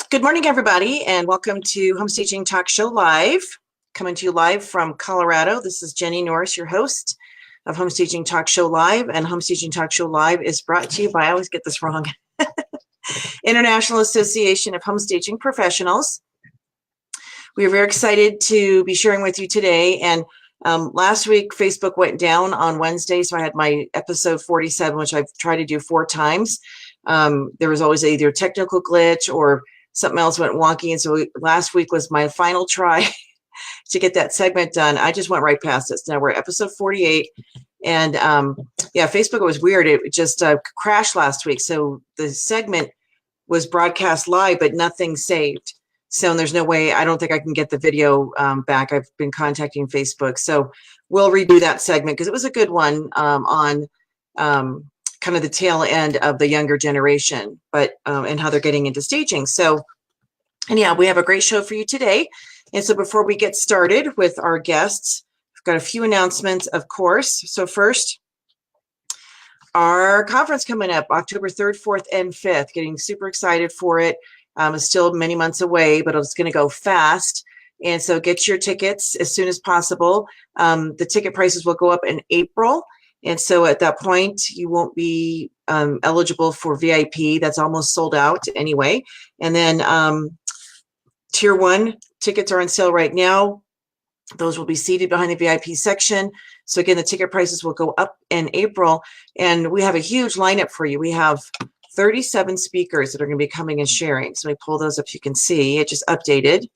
Good morning, everybody, and welcome to Home Staging Talk Show Live. Coming to you live from Colorado. This is Jenny Norris, your host of Home Staging Talk Show Live, and Home Staging Talk Show Live is brought to you by, I always get this wrong, International Association of Home Staging Professionals. We are very excited to be sharing with you today, and last week Facebook went down on Wednesday, so I had my episode 47, which I've tried to do 4 times. There was always either a technical glitch or something else went wonky, and so last week was my final try to get that segment done. I just went right past it. So now we're at episode 48, and yeah, Facebook was weird. It just crashed last week, so the segment was broadcast live, but nothing saved. So there's no way, I don't think I can get the video back. I've been contacting Facebook, so we'll redo that segment because it was a good one on kind of the tail end of the younger generation, but and how they're getting into staging. So, and yeah, we have a great show for you today. And so before we get started with our guests, I've got a few announcements, of course. So first, our conference coming up October 3rd, 4th, and 5th. Getting super excited for it. It's still many months away, but it's going to go fast. And so get your tickets as soon as possible. The ticket prices will go up in April. And so at that point, you won't be eligible for VIP. That's almost sold out anyway. And then Tier 1 tickets are on sale right now. Those will be seated behind the VIP section. So again, the ticket prices will go up in April. And we have a huge lineup for you. We have 37 speakers that are going to be coming and sharing. So let me pull those up so you can see. It just updated.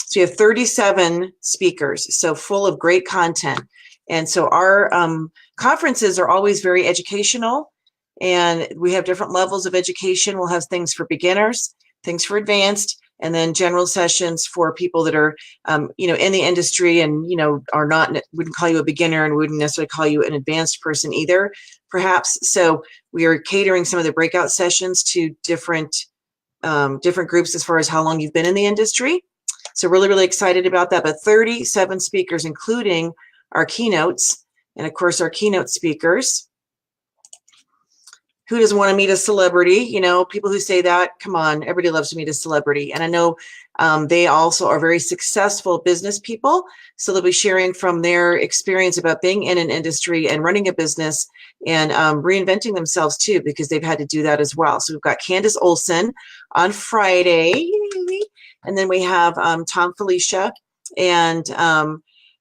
So you have 37 speakers, so full of great content. And so our conferences are always very educational, and we have different levels of education. We'll have things for beginners, things for advanced, and then general sessions for people that are, in the industry and, are not, wouldn't call you a beginner and wouldn't necessarily call you an advanced person either, perhaps. So we are catering some of the breakout sessions to different groups as far as how long you've been in the industry. So really, really excited about that. But 37 speakers, including our keynotes, and of course our keynote speakers. Who doesn't want to meet a celebrity? People who say that, come on, everybody loves to meet a celebrity. And I know they also are very successful business people, so they'll be sharing from their experience about being in an industry and running a business and reinventing themselves too, because they've had to do that as well. So we've got Candace Olson on Friday, and then we have Tom Felicia and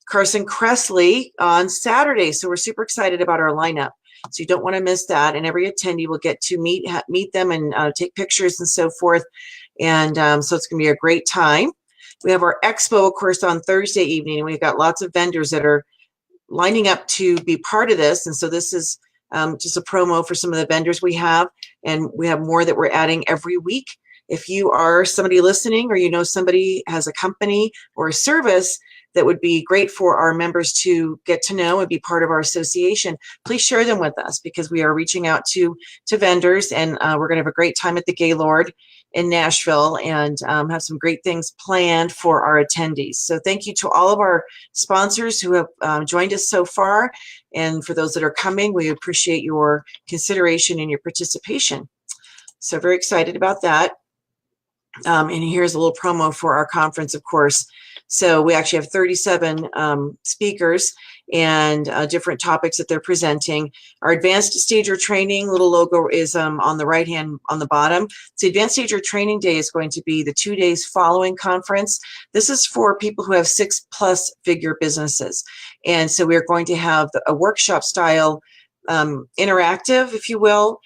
Carson Kressley on Saturday. So we're super excited about our lineup. So you don't want to miss that. And every attendee will get to meet them and take pictures and so forth. And so it's going to be a great time. We have our expo, of course, on Thursday evening. And we've got lots of vendors that are lining up to be part of this. And so this is just a promo for some of the vendors we have. And we have more that we're adding every week. If you are somebody listening, or somebody has a company or a service that would be great for our members to get to know and be part of our association, please share them with us, because we are reaching out to vendors, and we're going to have a great time at the Gaylord in Nashville and have some great things planned for our attendees. So thank you to all of our sponsors who have joined us so far. And for those that are coming, we appreciate your consideration and your participation. So very excited about that. And here's a little promo for our conference, of course. So we actually have 37 speakers and different topics that they're presenting. Our advanced stager training little logo is on the right hand on the bottom. So advanced stager training day is going to be the 2 days following conference. This is for people who have 6+ figure businesses. And so we're going to have a workshop style interactive, if you will,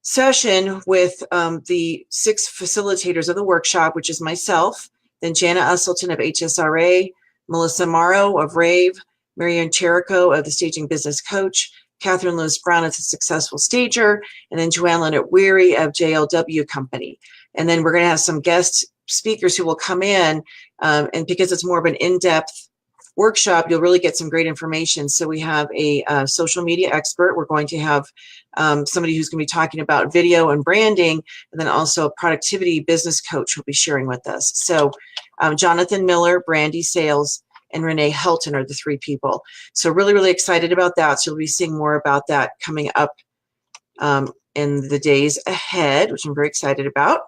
session with the 6 facilitators of the workshop, which is myself, then Jana Usselton of HSRA, Melissa Morrow of RAVE, Marianne Cherico of the Staging Business Coach, Catherine Lewis Brown as a successful stager, and then Joanne Leonard Weary of JLW Company. And then we're going to have some guest speakers who will come in, and because it's more of an in-depth workshop, you'll really get some great information. So we have a social media expert. We're going to have somebody who's going to be talking about video and branding, and then also a productivity business coach will be sharing with us. So Jonathan Miller, Brandy Sales, and Renee Helton are the 3 people. So really, really excited about that. So you'll be seeing more about that coming up in the days ahead, which I'm very excited about.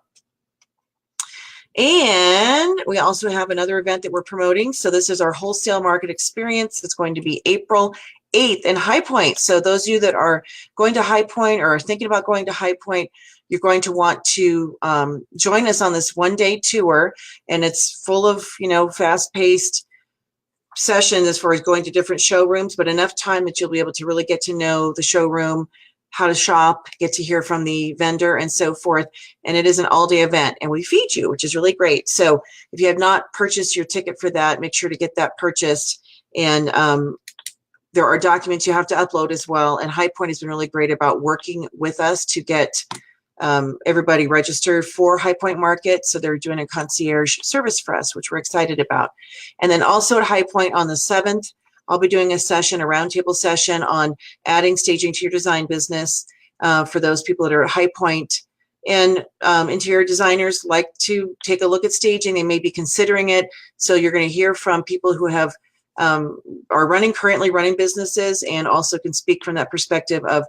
And we also have another event that we're promoting. So this is our wholesale market experience. It's going to be April 8th in High Point. So those of you that are going to High Point or are thinking about going to High Point, you're going to want to join us on this one-day tour. And it's full of, fast-paced sessions as far as going to different showrooms, but enough time that you'll be able to really get to know the showroom, how to shop, get to hear from the vendor and so forth. And it is an all-day event and we feed you, which is really great. So if you have not purchased your ticket for that, make sure to get that purchased. And there are documents you have to upload as well. And High Point has been really great about working with us to get everybody registered for High Point Market. So they're doing a concierge service for us, which we're excited about. And then also at High Point on the 7th, I'll be doing a session, a roundtable session on adding staging to your design business for those people that are at High Point. And interior designers like to take a look at staging. They may be considering it. So you're going to hear from people who have are currently running businesses and also can speak from that perspective of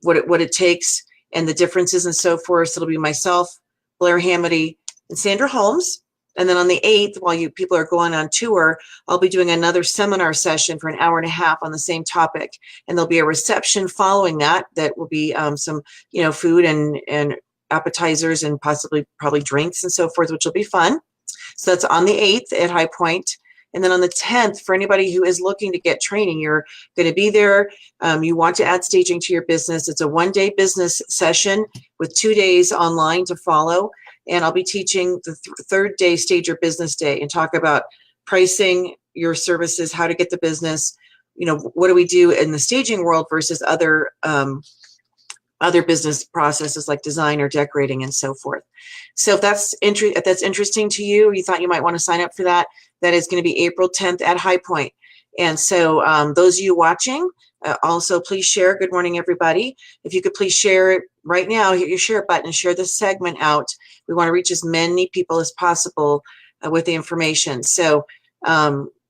what it takes and the differences and so forth. So it'll be myself, Blair Hamity, and Sandra Holmes. And then on the 8th, while people are going on tour, I'll be doing another seminar session for an hour and a half on the same topic. And there'll be a reception following that will be some, food and appetizers and probably drinks and so forth, which will be fun. So that's on the 8th at High Point. And then on the 10th, for anybody who is looking to get training, you're going to be there. You want to add staging to your business. It's a one-day business session with 2 days online to follow. And I'll be teaching the third day, Stage Your Business Day, and talk about pricing your services, how to get the business, what do we do in the staging world versus other business processes like design or decorating and so forth. So if that's interesting to you, or you thought you might want to sign up for that, that is going to be April 10th at High Point. And so those of you watching, also please share. Good morning, everybody. If you could please share it right now, hit your share button and share this segment out. We want to reach as many people as possible with the information. So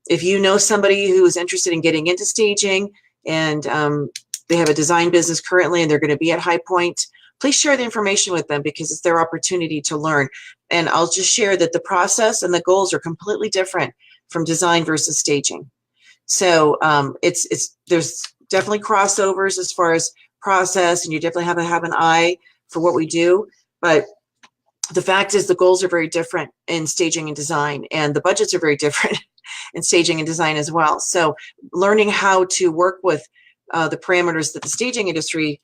if you know somebody who is interested in getting into staging and they have a design business currently and they're going to be at High Point, please share the information with them because it's their opportunity to learn. And I'll just share that the process and the goals are completely different from design versus staging. So there's definitely crossovers as far as process, and you definitely have to have an eye for what we do. But the fact is the goals are very different in staging and design, and the budgets are very different in staging and design as well. So learning how to work with the parameters that the staging industry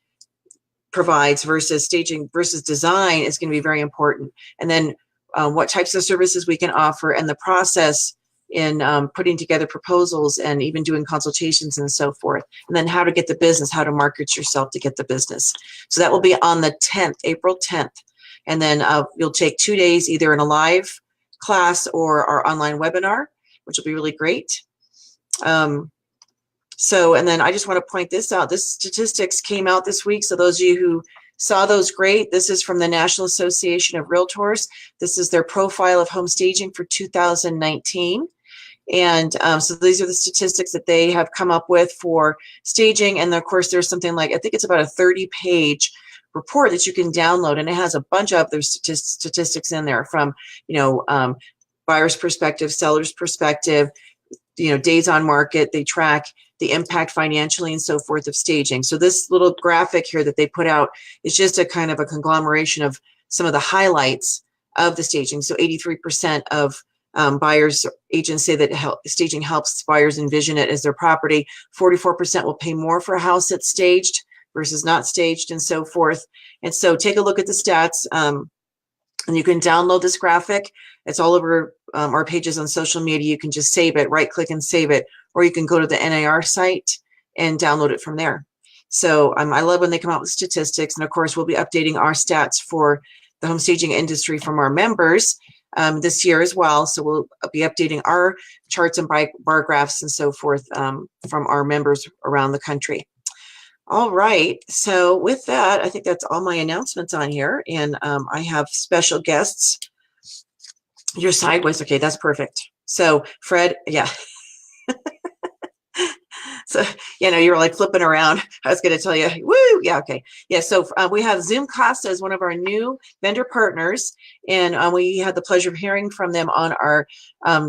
provides versus staging versus design is going to be very important. And then what types of services we can offer and the process in putting together proposals and even doing consultations and so forth. And then how to get the business, how to market yourself to get the business. So that will be on the 10th, April 10th. And then you'll take 2 days either in a live class or our online webinar, which will be really great. And then I just want to point this out. This statistics came out this week. So those of you who saw those, great. This is from the National Association of Realtors. This is their profile of home staging for 2019. And so these are the statistics that they have come up with for staging. And of course, there's something like, I think it's about a 30-page report that you can download. And it has a bunch of other statistics in there from, buyer's perspective, seller's perspective, days on market. They track the impact financially and so forth of staging. So this little graphic here that they put out is just a kind of a conglomeration of some of the highlights of the staging. So 83% of buyers agents say that staging helps buyers envision it as their property. 44% will pay more for a house that's staged versus not staged and so forth. And so take a look at the stats. And you can download this graphic. It's all over our pages on social media. You can just save it, right click and save it, or you can go to the NAR site and download it from there. So I love when they come out with statistics. And of course, we'll be updating our stats for the home staging industry from our members this year as well. So we'll be updating our charts and bar graphs and so forth from our members around the country. All right, so with that, I think that's all my announcements on here, and I have special guests. You're sideways, okay, that's perfect. So Fred, yeah. So, you were like flipping around. I was going to tell you, woo, yeah, okay. Yeah, so we have ZoomCasa as one of our new vendor partners, and we had the pleasure of hearing from them on our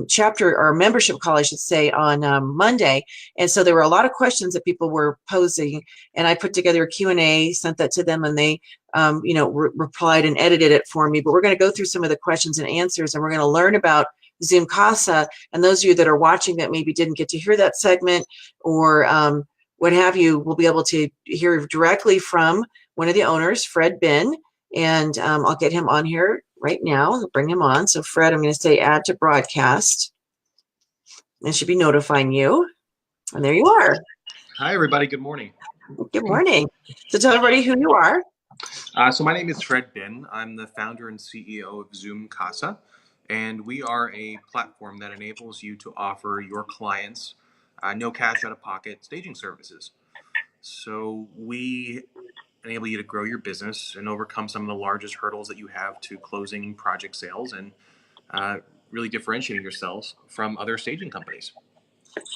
chapter or membership call, I should say, on Monday. And so there were a lot of questions that people were posing, and I put together a Q&A, sent that to them, and they replied and edited it for me. But we're going to go through some of the questions and answers, and we're going to learn about ZoomCasa. And those of you that are watching that maybe didn't get to hear that segment or what have you, will be able to hear directly from one of the owners, Fred Bin. And I'll get him on here right now. I'll bring him on. So Fred, I'm going to say add to broadcast. It should be notifying you. And there you are. Hi, everybody. Good morning. Good morning. So tell everybody who you are. So my name is Fred Bin. I'm the founder and CEO of ZoomCasa, and we are a platform that enables you to offer your clients no cash out of pocket staging services. So we enable you to grow your business and overcome some of the largest hurdles that you have to closing project sales and really differentiating yourselves from other staging companies.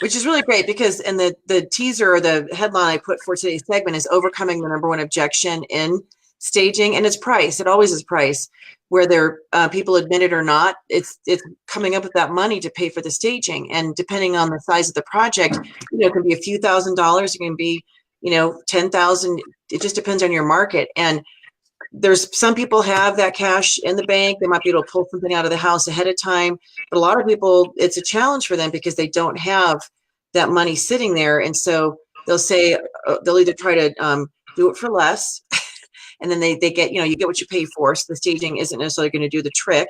Which is really great because in the teaser or the headline I put for today's segment is overcoming the number one objection in staging, and it's price. It always is price. Whether people admit it or not, it's coming up with that money to pay for the staging. And depending on the size of the project, it can be a few $1,000s. It can be, 10,000. It just depends on your market. And there's some people have that cash in the bank. They might be able to pull something out of the house ahead of time. But a lot of people, it's a challenge for them because they don't have that money sitting there. And so they'll say, they'll either try to do it for less. And then they get, you get what you pay for. So the staging isn't necessarily going to do the trick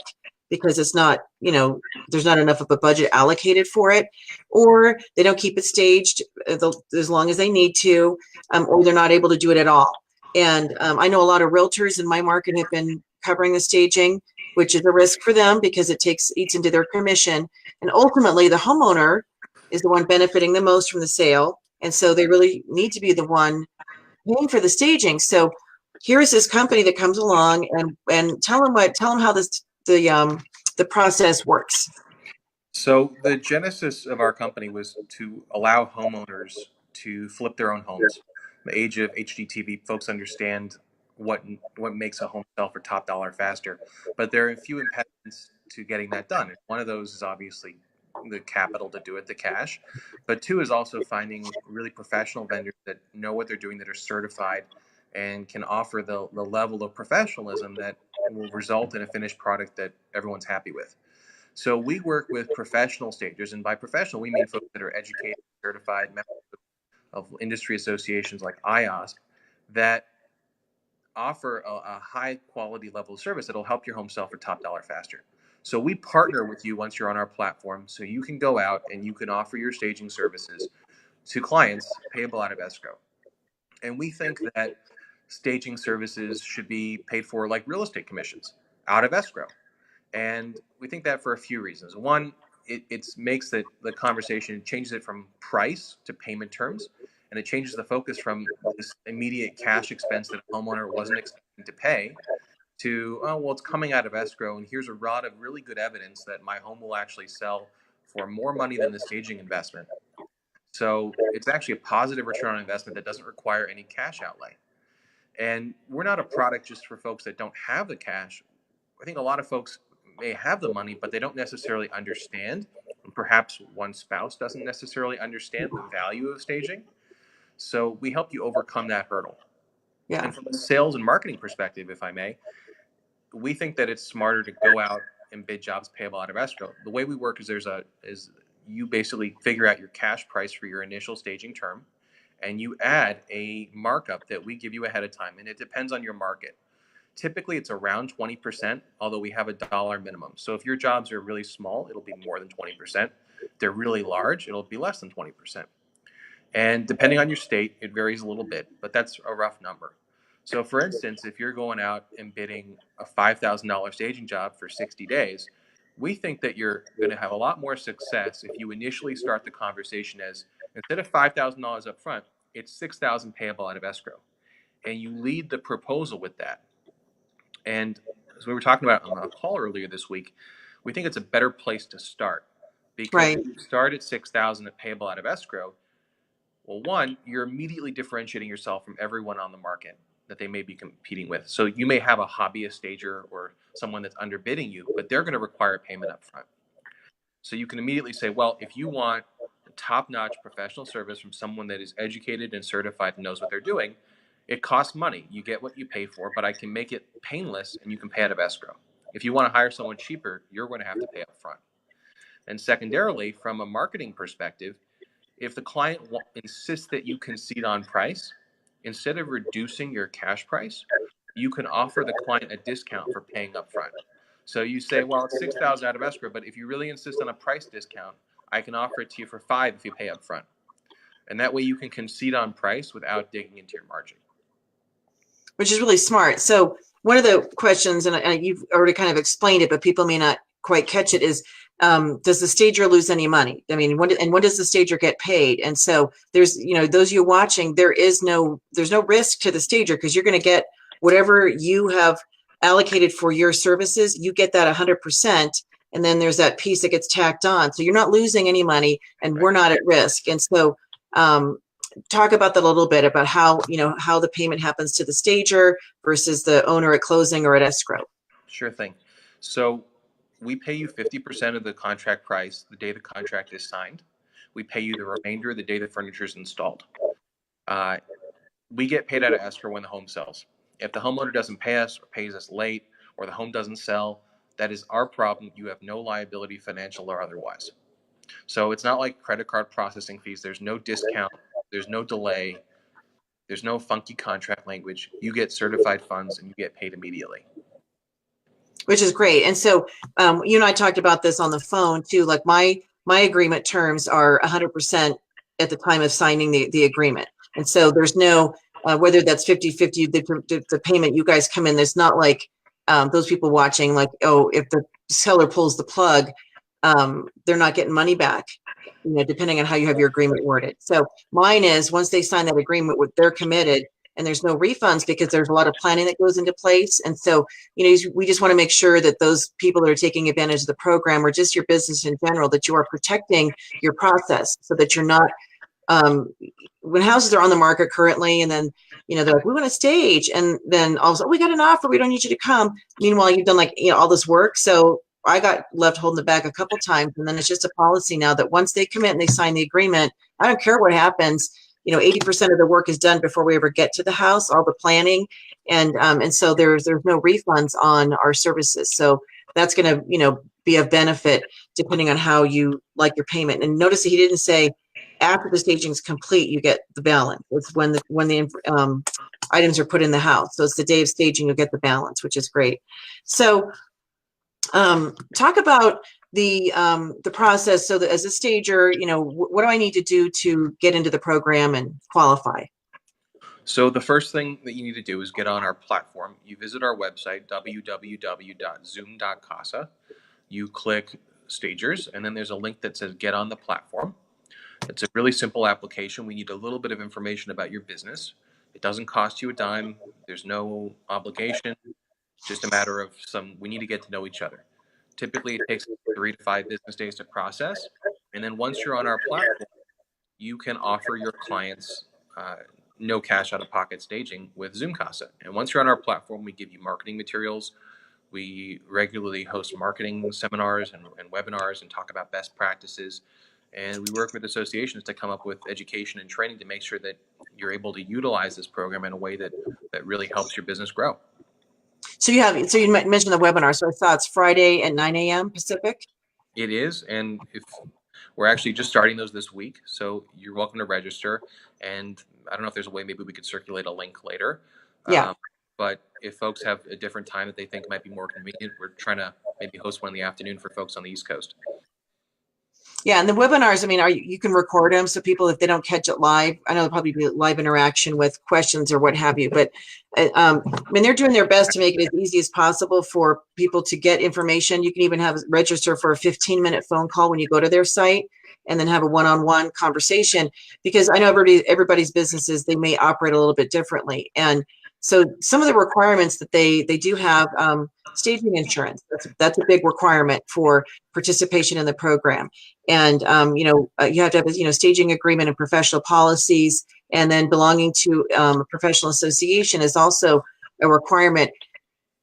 because it's not, there's not enough of a budget allocated for it, or they don't keep it staged as long as they need to, or they're not able to do it at all. And I know a lot of realtors in my market have been covering the staging, which is a risk for them because it eats into their commission. And ultimately, the homeowner is the one benefiting the most from the sale. And so they really need to be the one paying for the staging. So here's this company that comes along and tell them how the process works. So the genesis of our company was to allow homeowners to flip their own homes. The age of HGTV, folks understand what makes a home sell for top dollar faster, but there are a few impediments to getting that done. And one of those is obviously the capital to do it, the cash, but two is also finding really professional vendors that know what they're doing, that are certified, and can offer the level of professionalism that will result in a finished product that everyone's happy with. So we work with professional stagers, and by professional, we mean folks that are educated, certified, members of industry associations like IOSP, that offer a high quality level of service that'll help your home sell for top dollar faster. So we partner with you once you're on our platform, so you can go out and you can offer your staging services to clients payable out of escrow. And we think that staging services should be paid for like real estate commissions out of escrow. And we think that for a few reasons. One, it makes the conversation, it changes it from price to payment terms, and it changes the focus from this immediate cash expense that a homeowner wasn't expecting to pay to, oh, well, it's coming out of escrow, and here's a lot of really good evidence that my home will actually sell for more money than the staging investment. So it's actually a positive return on investment that doesn't require any cash outlay. And we're not a product just for folks that don't have the cash. I think a lot of folks may have the money, but they don't necessarily understand. And perhaps one spouse doesn't necessarily understand the value of staging. So we help you overcome that hurdle. Yeah. And from a sales and marketing perspective, if I may, we think that it's smarter to go out and bid jobs payable out of escrow. The way we work is you basically figure out your cash price for your initial staging term, and you add a markup that we give you ahead of time, and it depends on your market. Typically, it's around 20%, although we have a dollar minimum. So if your jobs are really small, it'll be more than 20%. If they're really large, it'll be less than 20%. And depending on your state, it varies a little bit, but that's a rough number. So for instance, if you're going out and bidding a $5,000 staging job for 60 days, we think that you're going to have a lot more success if you initially start the conversation as, instead of $5,000 up front, it's $6,000 payable out of escrow. And you lead the proposal with that. And as we were talking about on the call earlier this week, we think it's a better place to start, because Right. if you start at $6,000 payable out of escrow, Well, one, you're immediately differentiating yourself from everyone on the market that they may be competing with. So you may have a hobbyist stager or someone that's underbidding you, but they're going to require payment up front. So you can immediately say, well, if you want top-notch professional service from someone that is educated and certified and knows what they're doing, it costs money. You get what you pay for, but I can make it painless and you can pay out of escrow. If you want to hire someone cheaper, you're going to have to pay up front. And secondarily, from a marketing perspective, if the client insists that you concede on price, instead of reducing your cash price, you can offer the client a discount for paying up front. So you say, well, it's 6,000 out of escrow, but if you really insist on a price discount, I can offer it to you for 5 if you pay up front. And that way you can concede on price without digging into your margin. Which is really smart. So one of the questions, and you've already kind of explained it, but people may not quite catch it, is does the stager lose any money? I mean, when does the stager get paid? And so there's, those of you watching, there's no risk to the stager, because you're going to get whatever you have allocated for your services. You get that 100%. And then there's that piece that gets tacked on. So you're not losing any money, and we're not at risk. And so talk about that a little bit, about how the payment happens to the stager versus the owner at closing or at escrow. Sure thing. So we pay you 50% of the contract price the day the contract is signed. We pay you the remainder the day the furniture is installed. We get paid out of escrow when the home sells. If the homeowner doesn't pay us or pays us late, or the home doesn't sell, that is our problem. You have no liability, financial or otherwise. So it's not like credit card processing fees. There's no discount. There's no delay. There's no funky contract language. You get certified funds and you get paid immediately. Which is great. And so you and I talked about this on the phone too. Like my agreement terms are 100% at the time of signing the agreement. And so there's no, whether that's 50-50, the payment you guys come in, there's not like those people watching, like, oh, if the seller pulls the plug, they're not getting money back, depending on how you have your agreement worded. So mine is, once they sign that agreement, they're committed, and there's no refunds, because there's a lot of planning that goes into place. And so, we just want to make sure that those people that are taking advantage of the program, or just your business in general, that you are protecting your process, so that you're not, when houses are on the market currently, and then, they're like, we want to stage, and then all of a sudden, we got an offer, we don't need you to come. Meanwhile, you've done all this work. So I got left holding the bag a couple times, and then it's just a policy now that once they commit and they sign the agreement, I don't care what happens. 80% of the work is done before we ever get to the house, all the planning. And so there's no refunds on our services. So that's going to, be of benefit depending on how you like your payment. And notice that he didn't say after the staging is complete, you get the balance. It's when the items are put in the house. So it's the day of staging, you'll get the balance, which is great. So talk about the process. So that as a stager, what do I need to do to get into the program and qualify? So the first thing that you need to do is get on our platform. You visit our website, www.zoom.casa. You click stagers, and then there's a link that says get on the platform. It's a really simple application. We need a little bit of information about your business. It doesn't cost you a dime. There's no obligation. Just a matter of we need to get to know each other. Typically, it takes 3 to 5 business days to process. And then once you're on our platform, you can offer your clients no cash out of pocket staging with ZoomCasa. And once you're on our platform, we give you marketing materials. We regularly host marketing seminars and webinars and talk about best practices. And we work with associations to come up with education and training to make sure that you're able to utilize this program in a way that really helps your business grow. So you mentioned the webinar. So I saw it's Friday at 9 a.m. Pacific. It is. And if we're actually just starting those this week, so you're welcome to register. And I don't know if there's a way maybe we could circulate a link later. Yeah. But if folks have a different time that they think might be more convenient, we're trying to maybe host one in the afternoon for folks on the East Coast. Yeah, and the webinars, you can record them, so people, if they don't catch it live, I know there'll probably be live interaction with questions or what have you, but they're doing their best to make it as easy as possible for people to get information. You can even register for a 15-minute phone call when you go to their site, and then have a one-on-one conversation, because I know everybody's businesses, they may operate a little bit differently. And so some of the requirements that they do have, staging insurance. That's a big requirement for participation in the program. And you have to have a staging agreement and professional policies, and then belonging to a professional association is also a requirement.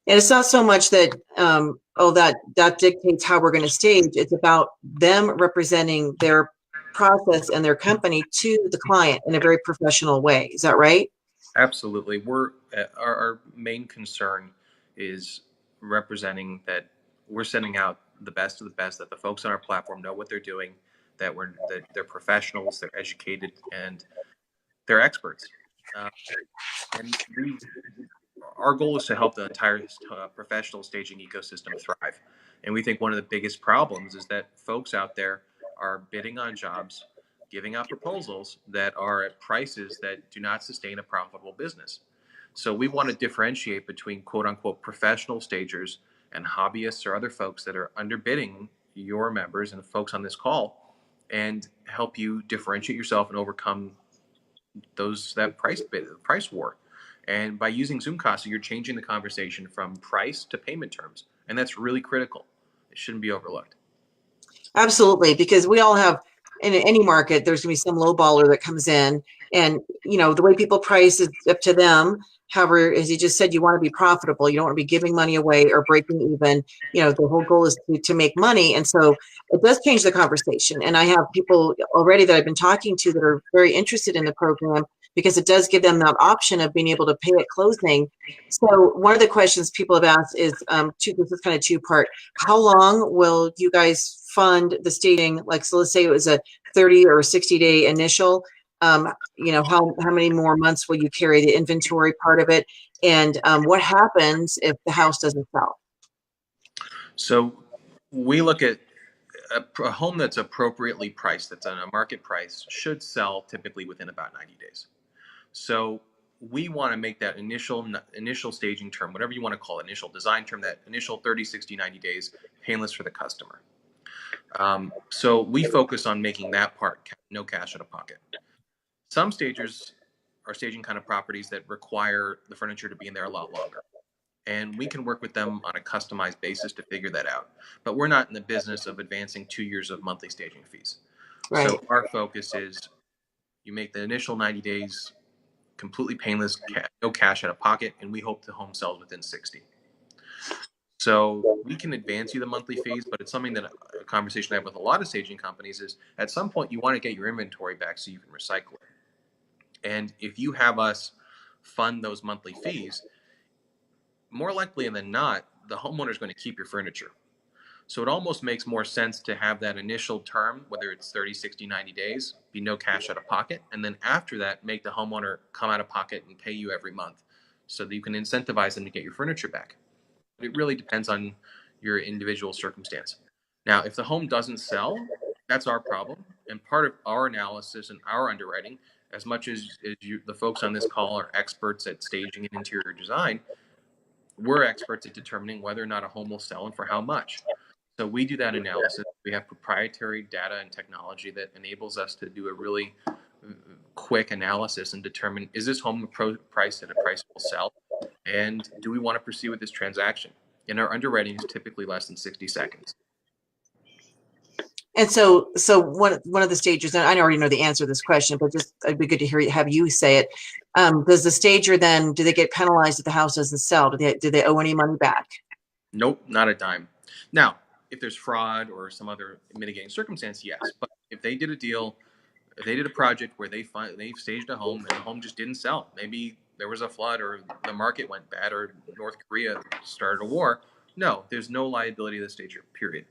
And it's not so much that that dictates how we're going to stage. It's about them representing their process and their company to the client in a very professional way. Is that right? Absolutely. Our main concern is representing that we're sending out the best of the best, that the folks on our platform know what they're doing, that they're professionals, they're educated, and they're experts. And our goal is to help the entire professional staging ecosystem thrive. And we think one of the biggest problems is that folks out there are bidding on jobs, giving out proposals that are at prices that do not sustain a profitable business. So we want to differentiate between quote unquote professional stagers and hobbyists or other folks that are underbidding your members and folks on this call, and help you differentiate yourself and overcome that price war. And by using ZoomCasa, you're changing the conversation from price to payment terms, and that's really critical. It shouldn't be overlooked. Absolutely, because we all have, in any market, there's going to be some low baller that comes in, and the way people price is up to them. However, as you just said, you want to be profitable. You don't want to be giving money away or breaking even. The whole goal is to make money, and so it does change the conversation. And I have people already that I've been talking to that are very interested in the program, because it does give them that option of being able to pay at closing. So one of the questions people have asked is, this is kind of two-part. How long will you guys fund the staging? Like, so let's say it was a 30 or 60-day initial. How many more months will you carry the inventory part of it? And what happens if the house doesn't sell? So we look at a home that's appropriately priced, that's on a market price, should sell typically within about 90 days. So we want to make that initial staging term, whatever you want to call it, initial design term, that initial 30, 60, 90 days, painless for the customer. So we focus on making that part no cash out of pocket. Some stagers are staging kind of properties that require the furniture to be in there a lot longer. And we can work with them on a customized basis to figure that out. But we're not in the business of advancing 2 years of monthly staging fees. Right. So our focus is you make the initial 90 days completely painless, no cash out of pocket, and we hope the home sells within 60. So we can advance you the monthly fees, but it's something that a conversation I have with a lot of staging companies is, at some point you want to get your inventory back so you can recycle it. And if you have us fund those monthly fees, more likely than not, the homeowner is going to keep your furniture. So it almost makes more sense to have that initial term, whether it's 30, 60, 90 days, be no cash out of pocket. And then after that, make the homeowner come out of pocket and pay you every month so that you can incentivize them to get your furniture back. It really depends on your individual circumstance. Now, if the home doesn't sell, that's our problem. And part of our analysis and our underwriting, as much as the folks on this call are experts at staging and interior design, we're experts at determining whether or not a home will sell and for how much. So we do that analysis. We have proprietary data and technology that enables us to do a really quick analysis and determine, is this home priced at a price will sell? And do we want to proceed with this transaction? And our underwriting is typically less than 60 seconds. And so one of the stagers, and I already know the answer to this question, but just it'd be good to have you say it. Does the stager then, do they get penalized if the house doesn't sell? Do they owe any money back? Nope, not a dime. Now, if there's fraud or some other mitigating circumstance, yes. But if they did a deal, if they did a project where they staged a home and the home just didn't sell, maybe there was a flood or the market went bad or North Korea started a war, no, there's no liability to the stager, period.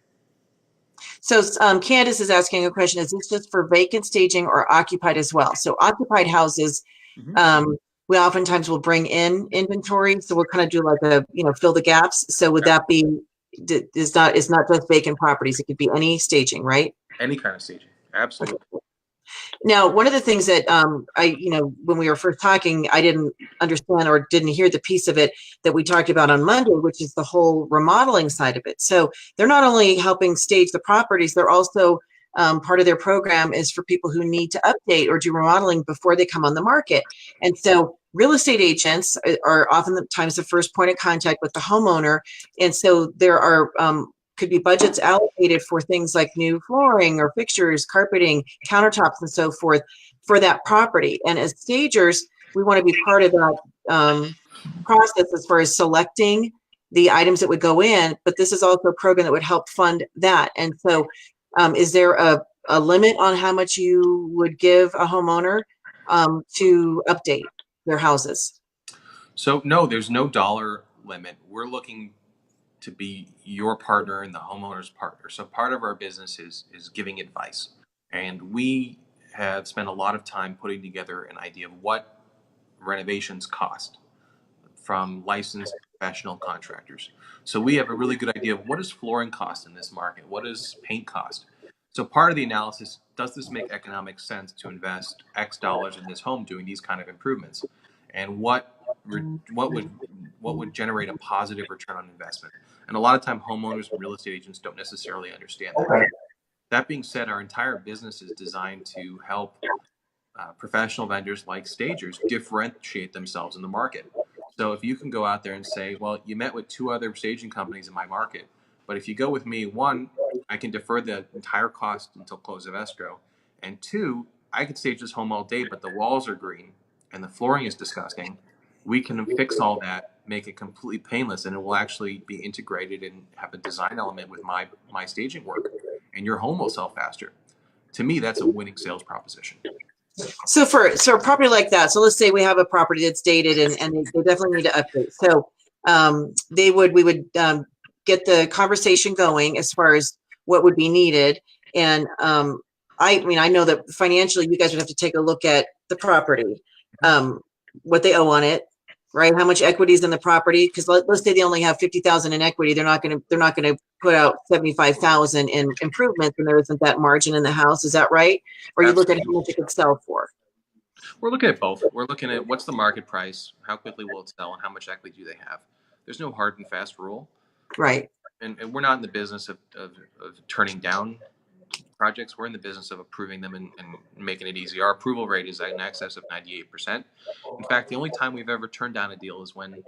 So Candace is asking a question, is this just for vacant staging or occupied as well? So occupied houses, we oftentimes will bring in inventory. So we'll kind of do like a, fill the gaps. So would that be, it's not just vacant properties. It could be any staging, right? Any kind of staging. Absolutely. Okay. Now, one of the things that when we were first talking, I didn't understand or didn't hear the piece of it that we talked about on Monday, which is the whole remodeling side of it. So they're not only helping stage the properties, they're also part of their program is for people who need to update or do remodeling before they come on the market. And so real estate agents are oftentimes the first point of contact with the homeowner. And so there are, could be budgets allocated for things like new flooring or fixtures, carpeting, countertops, and so forth for that property. And as stagers, we want to be part of that process as far as selecting the items that would go in, but this is also a program that would help fund that. And so is there a limit on how much you would give a homeowner to update their houses? So no, there's no dollar limit. We're looking to be your partner and the homeowner's partner. So part of our business is giving advice. And we have spent a lot of time putting together an idea of what renovations cost from licensed professional contractors. So we have a really good idea of what does flooring cost in this market? What does paint cost? So part of the analysis, does this make economic sense to invest X dollars in this home doing these kind of improvements? And what would generate a positive return on investment? And a lot of time homeowners and real estate agents don't necessarily understand that. That being said, our entire business is designed to help professional vendors like stagers differentiate themselves in the market. So if you can go out there and say, well, you met with two other staging companies in my market, but if you go with me, one, I can defer the entire cost until close of escrow. And two, I could stage this home all day, but the walls are green and the flooring is disgusting. We can fix all that, make it completely painless, and it will actually be integrated and have a design element with my staging work, and your home will sell faster. To me, that's a winning sales proposition. So for a property like that, so let's say we have a property that's dated and they definitely need to update. So we would get the conversation going as far as what would be needed. And I mean, I know that financially you guys would have to take a look at the property, what they owe on it, right? How much equity is in the property? Because let's say they only have 50,000 in equity, they're not going to put out 75,000 in improvements, and there isn't that margin in the house. Is that right? Or you look at how much it could sell for? We're looking at both. We're looking at what's the market price, how quickly will it sell, and how much equity do they have. There's no hard and fast rule. Right. And we're not in the business of turning down projects. We're in the business of approving them and making it easy. Our approval rate is in excess of 98%. In fact, the only time we've ever turned down a deal is when a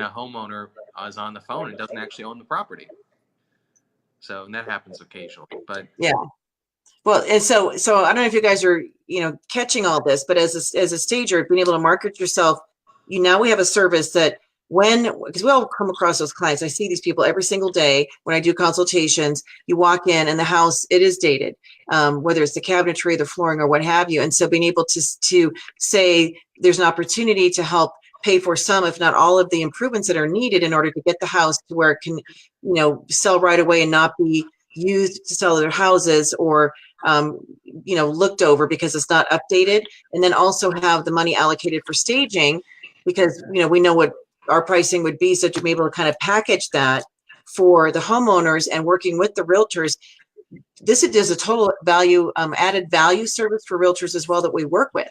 homeowner is on the phone and doesn't actually own the property. So, and that happens occasionally, but yeah. Well, and so I don't know if you guys are, catching all this, but as a stager, being able to market yourself, now we have a service that because we all come across those clients. I see these people every single day when I do consultations. You walk in and the house, it is dated, whether it's the cabinetry, the flooring, or what have you. And so being able to say there's an opportunity to help pay for some, if not all, of the improvements that are needed in order to get the house to where it can, sell right away and not be used to sell other houses or, looked over because it's not updated. And then also have the money allocated for staging because, we know what our pricing would be. So to be able to kind of package that for the homeowners and working with the realtors, this is a total value, added value service for realtors as well that we work with,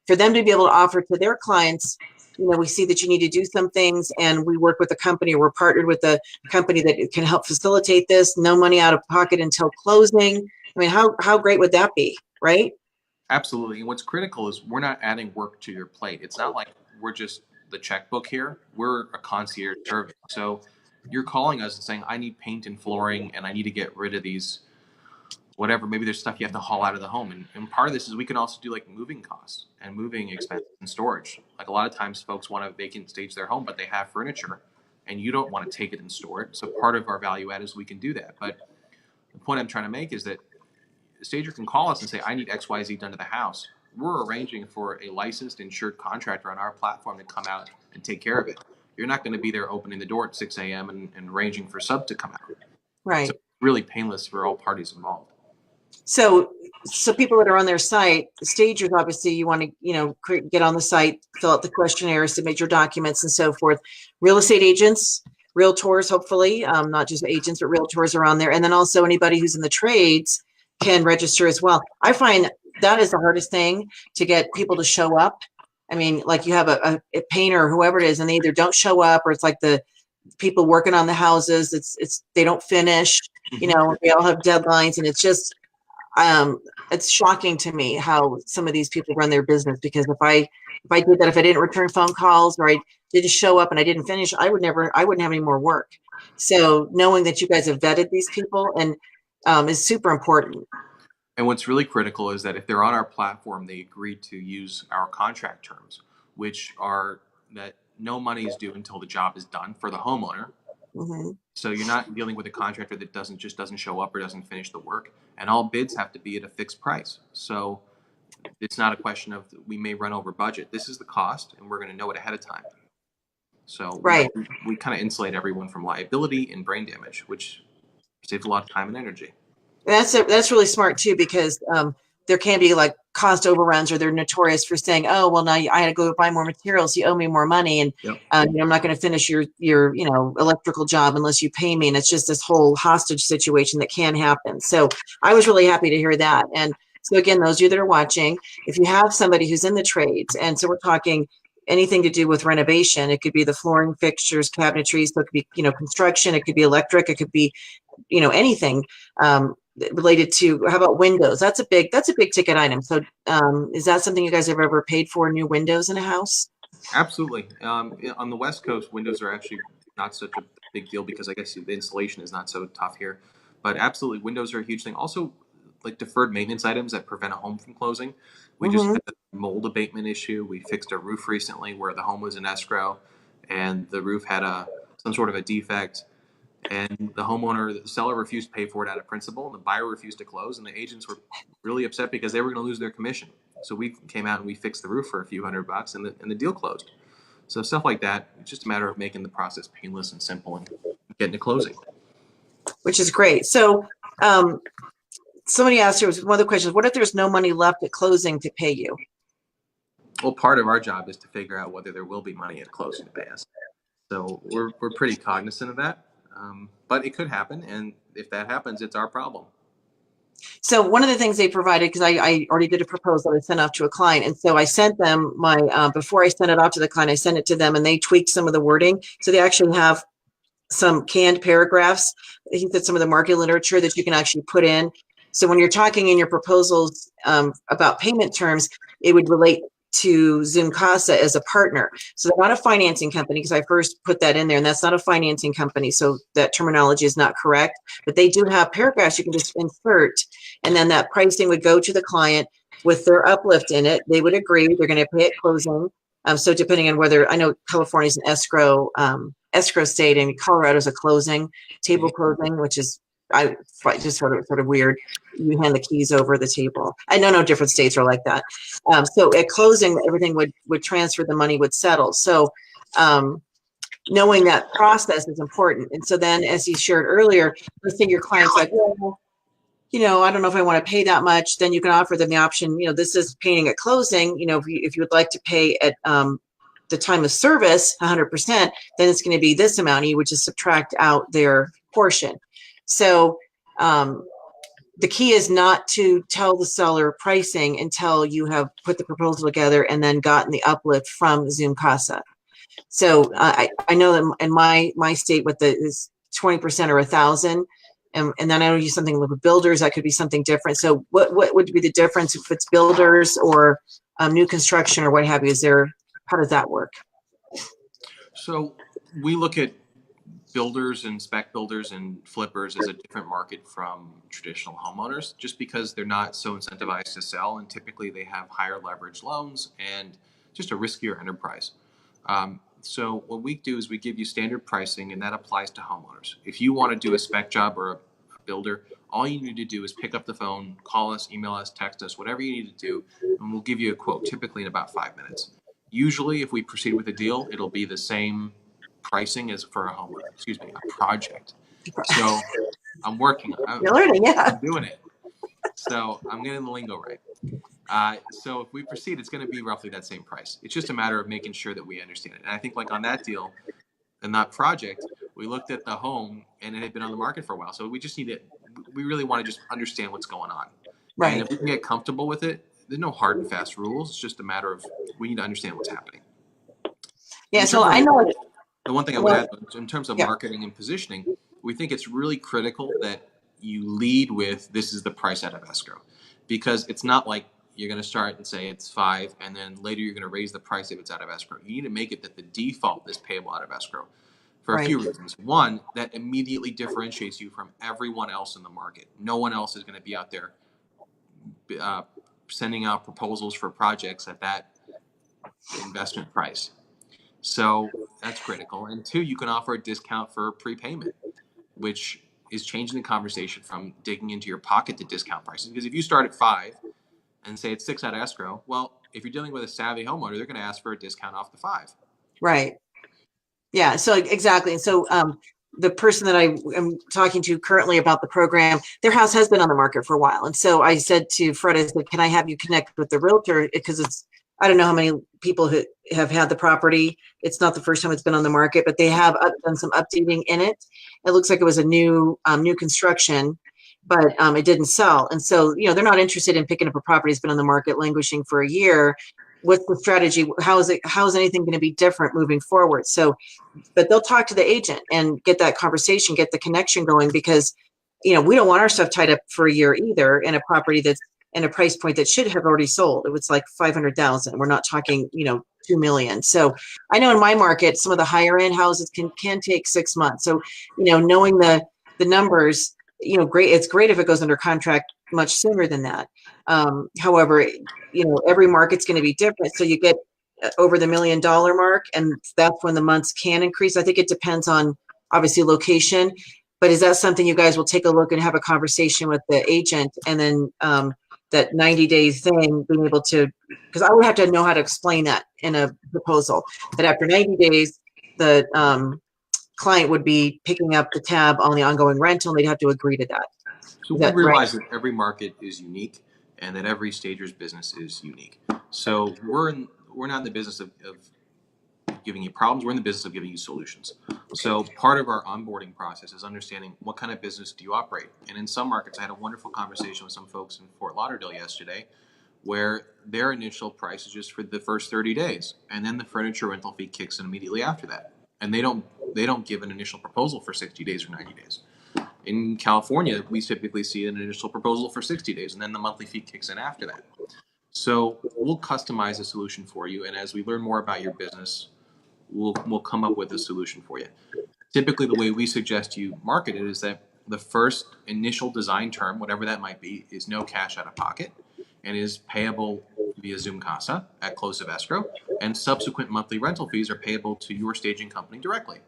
for them to be able to offer to their clients. We see that you need to do some things, and we work with a company. We're partnered with a company that can help facilitate this. No money out of pocket until closing. I mean, how great would that be, right? Absolutely. And what's critical is we're not adding work to your plate. It's not like we're just the checkbook here. We're a concierge service. So you're calling us and saying, I need paint and flooring, and I need to get rid of these, whatever, maybe there's stuff you have to haul out of the home. And part of this is we can also do like moving costs and moving expenses and storage. Like a lot of times folks want to vacant stage their home, but they have furniture and you don't want to take it and store it. So part of our value add is we can do that. But the point I'm trying to make is that the stager can call us and say, I need XYZ done to the house. We're arranging for a licensed, insured contractor on our platform to come out and take care of it. You're not going to be there opening the door at 6 a.m. and arranging for sub to come out. Right. So it's really painless for all parties involved. So people that are on their site, the stagers, obviously you want to, get on the site, fill out the questionnaire, submit your documents and so forth. Real estate agents, realtors, hopefully, not just agents, but realtors are on there. And then also anybody who's in the trades can register as well. I find that is the hardest thing, to get people to show up. I mean, like you have a painter or whoever it is, and they either don't show up, or it's like the people working on the houses, they don't finish, they all have deadlines, and it's just, um, it's shocking to me how some of these people run their business, because if I did that, if I didn't return phone calls or I didn't show up and I didn't finish, I wouldn't have any more work. So knowing that you guys have vetted these people and is super important. And what's really critical is that if they're on our platform, they agreed to use our contract terms, which are that no money is due until the job is done for the homeowner. Hmm. So you're not dealing with a contractor that doesn't show up or doesn't finish the work, and all bids have to be at a fixed price. So it's not a question of we may run over budget. This is the cost, and we're going to know it ahead of time. So Right. we kind of insulate everyone from liability and brain damage, which saves a lot of time and energy. That's really smart too, because there can be like cost overruns, or they're notorious for saying, "Oh, well, now I had to go buy more materials. You owe me more money, and Yep. I'm not going to finish your electrical job unless you pay me." And it's just this whole hostage situation that can happen. So I was really happy to hear that. And so again, those of you that are watching, if you have somebody who's in the trades, and so we're talking anything to do with renovation, it could be the flooring, fixtures, cabinetry, so it could be construction, it could be electric, it could be anything. Related to, how about windows? That's a big ticket item. So is that something you guys have ever paid for, new windows in a house? Absolutely. On the West Coast, windows are actually not such a big deal because I guess the installation is not so tough here. But absolutely, windows are a huge thing. Also, like deferred maintenance items that prevent a home from closing. We just Mm-hmm. had a mold abatement issue. We fixed a roof recently where the home was in escrow, and the roof had some sort of a defect, and the seller refused to pay for it out of principal, and the buyer refused to close, and the agents were really upset because they were going to lose their commission. So we came out and we fixed the roof for a few $100, and the deal closed. So stuff like that, it's just a matter of making the process painless and simple and getting to closing. Which is great. So somebody asked you, one of the questions, what if there's no money left at closing to pay you? Well, part of our job is to figure out whether there will be money at closing to pay us. So we're pretty cognizant of that. But it could happen, and if that happens, it's our problem. So one of the things they provided, because I already did a proposal I sent off to a client, and so I sent them my before I sent it off to the client, I sent it to them, and they tweaked some of the wording, so they actually have some canned paragraphs. I think that some of the market literature that you can actually put in. So when you're talking in your proposals about payment terms, it would relate to ZoomCasa as a partner. So they're not a financing company, because I first put that in there, and that's not a financing company. So that terminology is not correct. But they do have paragraphs you can just insert, and then that pricing would go to the client with their uplift in it. They would agree they're going to pay at closing. So depending on whether, I know California's an escrow state, and Colorado's a closing, table closing, which is I just sort of weird. You hand the keys over the table. I know no different states are like that. So at closing, everything would transfer, the money would settle. So knowing that process is important. And so then, as you shared earlier, let's say your client's like, well, I don't know if I want to pay that much. Then you can offer them the option. This is paying at closing. If you would like to pay at the time of service 100%, then it's going to be this amount. You would just subtract out their portion. So the key is not to tell the seller pricing until you have put the proposal together and then gotten the uplift from ZoomCasa. So I know that in my state, with the is 20% or 1,000. And then I know you something with builders, that could be something different. So what would be the difference if it's builders or new construction or what have you? How does that work? So we look at builders and spec builders and flippers as a different market from traditional homeowners, just because they're not so incentivized to sell, and typically they have higher leverage loans and just a riskier enterprise. So what we do is we give you standard pricing, and that applies to homeowners. If you want to do a spec job or a builder, all you need to do is pick up the phone, call us, email us, text us, whatever you need to do, and we'll give you a quote, typically in about 5 minutes. Usually, if we proceed with a deal, it'll be the same pricing as for a project. So I'm working on You're learning, yeah. I'm doing it. So I'm getting the lingo right. So if we proceed, it's going to be roughly that same price. It's just a matter of making sure that we understand it. And I think like on that deal and that project, we looked at the home and it had been on the market for a while. So we really want to just understand what's going on. Right. And if we can get comfortable with it, there's no hard and fast rules. It's just a matter of we need to understand what's happening. Yeah. So I know. The one thing I would add in terms of Yeah. marketing and positioning, we think it's really critical that you lead with, this is the price out of escrow, because it's not like you're going to start and say it's 5, and then later you're going to raise the price if it's out of escrow. You need to make it that the default is payable out of escrow for a Right. few reasons. One, that immediately differentiates you from everyone else in the market. No one else is going to be out there uh, sending out proposals for projects at that investment price. So that's critical. And two, you can offer a discount for prepayment, which is changing the conversation from digging into your pocket to discount prices. Because if you start at 5 and say it's 6 out of escrow, well, if you're dealing with a savvy homeowner, they're going to ask for a discount off the 5. Right. Yeah, so exactly. And so the person that I am talking to currently about the program, their house has been on the market for a while. And so I said to Fred, I said, can I have you connect with the realtor? Because it's, I don't know how many people who have had the property. It's not the first time it's been on the market, but they have done some updating in it. It looks like it was a new construction, but it didn't sell. And so, they're not interested in picking up a property that's been on the market languishing for a year. What's the strategy? How is anything going to be different moving forward? So but they'll talk to the agent and get that conversation, get the connection going, because we don't want our stuff tied up for a year either in a property that's in a price point that should have already sold. It was like 500,000. We're not talking 2 million. So I know in my market some of the higher end houses can take 6 months. So knowing the numbers, great, it's great if it goes under contract much sooner than that. However, every market's going to be different, so you get over the $1 million mark, and that's when the months can increase. I think it depends on obviously location, but is that something you guys will take a look and have a conversation with the agent, and then that 90-day thing, being able to, because I would have to know how to explain that in a proposal, that after 90 days, the client would be picking up the tab on the ongoing rental, and they'd have to agree to that. So Is we that right? realize that every market is unique and that every stager's business is unique. So we're not in the business of giving you problems. We're in the business of giving you solutions. So part of our onboarding process is understanding what kind of business do you operate. And in some markets, I had a wonderful conversation with some folks in Fort Lauderdale yesterday, where their initial price is just for the first 30 days, and then the furniture rental fee kicks in immediately after that. And they don't give an initial proposal for 60 days or 90 days. In California, we typically see an initial proposal for 60 days, and then the monthly fee kicks in after that. So we'll customize a solution for you, and as we learn more about your business, we'll come up with a solution for you. Typically, the way we suggest you market it is that the first initial design term, whatever that might be, is no cash out of pocket and is payable via ZoomCasa at close of escrow, and subsequent monthly rental fees are payable to your staging company directly.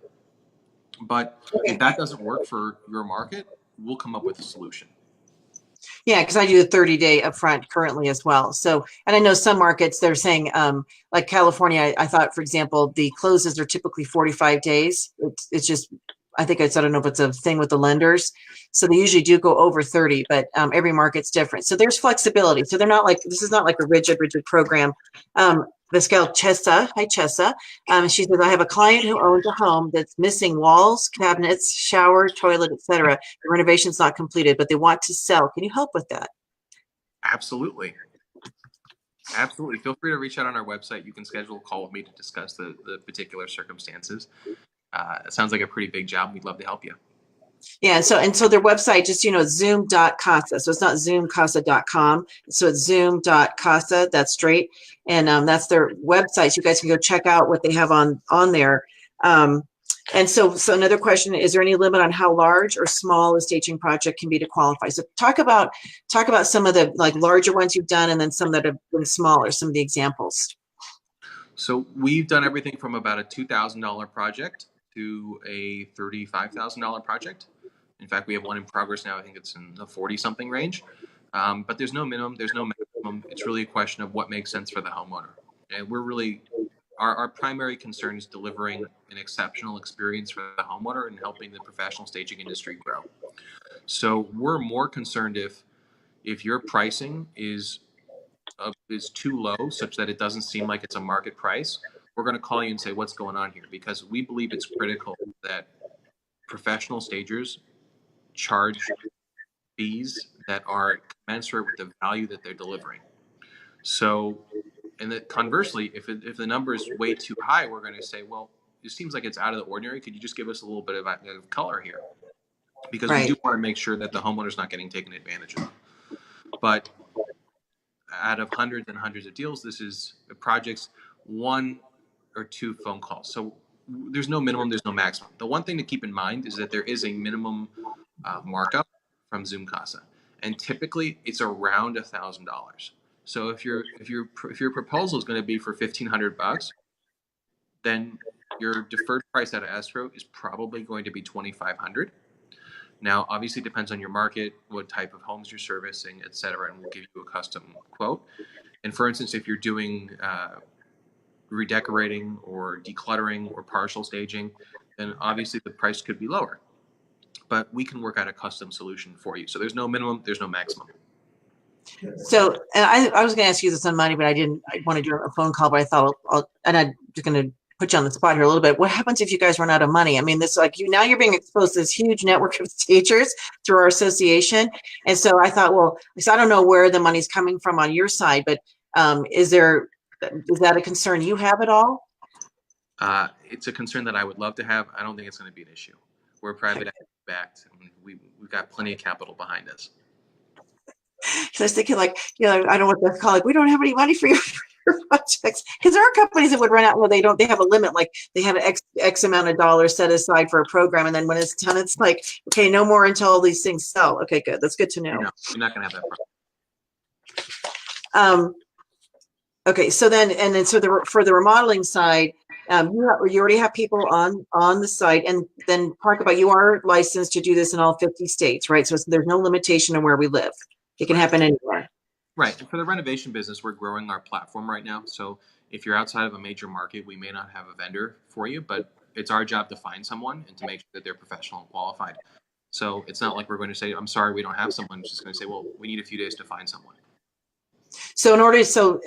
But if that doesn't work for your market, we'll come up with a solution. Yeah, because I do the 30-day upfront currently as well. So, and I know some markets, they're saying, like California, I thought, for example, the closes are typically 45 days. It's just, I don't know if it's a thing with the lenders. So they usually do go over 30, but every market's different. So there's flexibility. So this is not like a rigid program. This gal, Chessa, hi Chessa. She says, I have a client who owns a home that's missing walls, cabinets, shower, toilet, etc. The renovation's not completed, but they want to sell. Can you help with that? Absolutely. Absolutely. Feel free to reach out on our website. You can schedule a call with me to discuss the particular circumstances. It sounds like a pretty big job. We'd love to help you. Yeah, so their website, just zoom.casa. So it's not zoomcasa.com. So it's zoom.casa, that's straight. And that's their website. So you guys can go check out what they have on there. And so another question, is there any limit on how large or small a staging project can be to qualify? So talk about some of the like larger ones you've done, and then some that have been smaller, some of the examples. So we've done everything from about a $2,000 project to a $35,000 project. In fact, we have one in progress now. I think it's in the 40-something range. But there's no minimum, there's no maximum. It's really a question of what makes sense for the homeowner. And we're really, our primary concern is delivering an exceptional experience for the homeowner and helping the professional staging industry grow. So we're more concerned if your pricing is too low, such that it doesn't seem like it's a market price. We're going to call you and say, what's going on here? Because we believe it's critical that professional stagers charge fees that are commensurate with the value that they're delivering. So, and that conversely, if the number is way too high, we're going to say, well, it seems like it's out of the ordinary. Could you just give us a little bit of color here? because we do Right. want to make sure that the homeowner's not getting taken advantage of. But out of hundreds and hundreds of deals, this is projects, 1 or 2 phone calls. So there's no minimum, there's no maximum. The one thing to keep in mind is that there is a minimum markup from ZoomCasa, and typically it's around $1,000. So if your proposal is going to be for $1,500, then your deferred price out of escrow is probably going to be $2,500. Now, obviously, it depends on your market, what type of homes you're servicing, et cetera, and we'll give you a custom quote. And for instance, if you're doing redecorating or decluttering or partial staging, then obviously the price could be lower. But we can work out a custom solution for you. So there's no minimum, there's no maximum. So, and I was going to ask you this on Monday, but I didn't. I want to do a phone call, but I thought I'm just going to put you on the spot here a little bit. What happens if you guys run out of money? I mean, this like you now you're being exposed to this huge network of stagers through our association, and so I thought, well, so I don't know where the money's coming from on your side, but is that a concern you have at all? It's a concern that I would love to have. I don't think it's going to be an issue. We're private backed, and we've got plenty of capital behind us. So I was thinking, like, I don't want to call, like, we don't have any money for your projects, because there are companies that would run out where they have a limit, like they have X amount of dollars set aside for a program, and then when it's done, it's like, okay, no more until all these things sell. Okay, good, that's good to know. You're not going to have that problem. Okay, so then for the remodeling side, you already have people on the site, and then talk about, you are licensed to do this in all 50 states, right? So there's no limitation on where we live. It can happen anywhere. Right. And for the renovation business, we're growing our platform right now. So if you're outside of a major market, we may not have a vendor for you, but it's our job to find someone and to make sure that they're professional and qualified. So it's not like we're going to say, I'm sorry, we don't have someone. It's just going to say, well, we need a few days to find someone. So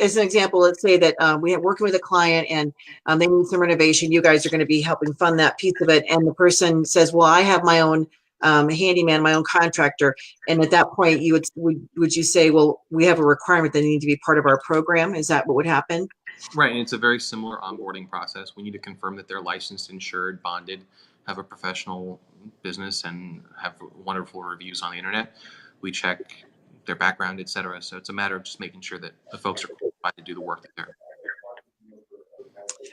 as an example, let's say that we are working with a client and they need some renovation. You guys are going to be helping fund that piece of it. And the person says, well, I have my own handyman, my own contractor. And at that point, would you say, well, we have a requirement that they need to be part of our program? Is that what would happen? Right. And it's a very similar onboarding process. We need to confirm that they're licensed, insured, bonded, have a professional business, and have wonderful reviews on the internet. We check their background, et cetera. So it's a matter of just making sure that the folks are qualified to do the work that they're.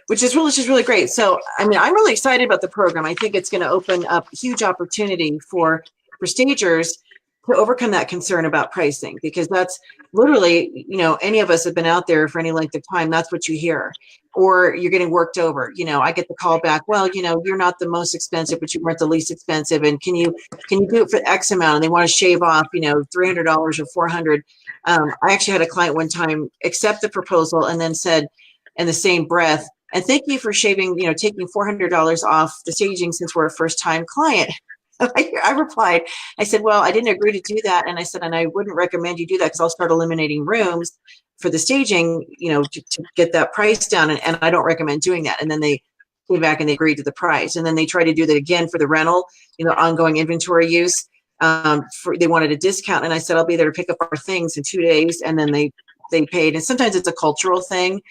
Which is really great. So, I mean, I'm really excited about the program. I think it's going to open up huge opportunity for stagers to overcome that concern about pricing, because that's literally, any of us have been out there for any length of time. That's what you hear, or you're getting worked over. I get the call back. Well, you're not the most expensive, but you weren't the least expensive. And can you do it for X amount? And they want to shave off, $300 or $400. I actually had a client one time accept the proposal and then said in the same breath, and thank you for shaving, taking $400 off the staging since we're a first time client. I replied, I said, well, I didn't agree to do that. And I said, and I wouldn't recommend you do that, because I'll start eliminating rooms for the staging, to get that price down. And I don't recommend doing that. And then they came back and they agreed to the price. And then they tried to do that again for the rental, ongoing inventory use. They wanted a discount. And I said, I'll be there to pick up our things in 2 days. And then they paid. And sometimes it's a cultural thing.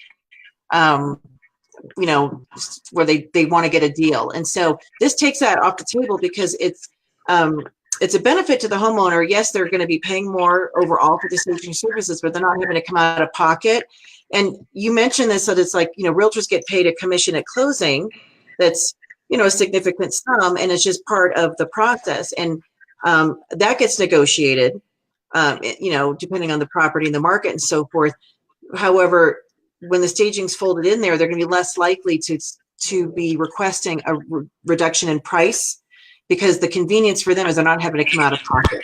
Where they want to get a deal. And so this takes that off the table, because it's a benefit to the homeowner. Yes, they're going to be paying more overall for the staging services, but they're not having to come out of pocket. And you mentioned this, that it's like, realtors get paid a commission at closing. That's, a significant sum, and it's just part of the process. And that gets negotiated, depending on the property and the market and so forth. However, when the staging's folded in there, they're going to be less likely to be requesting a reduction in price, because the convenience for them is they're not having to come out of pocket.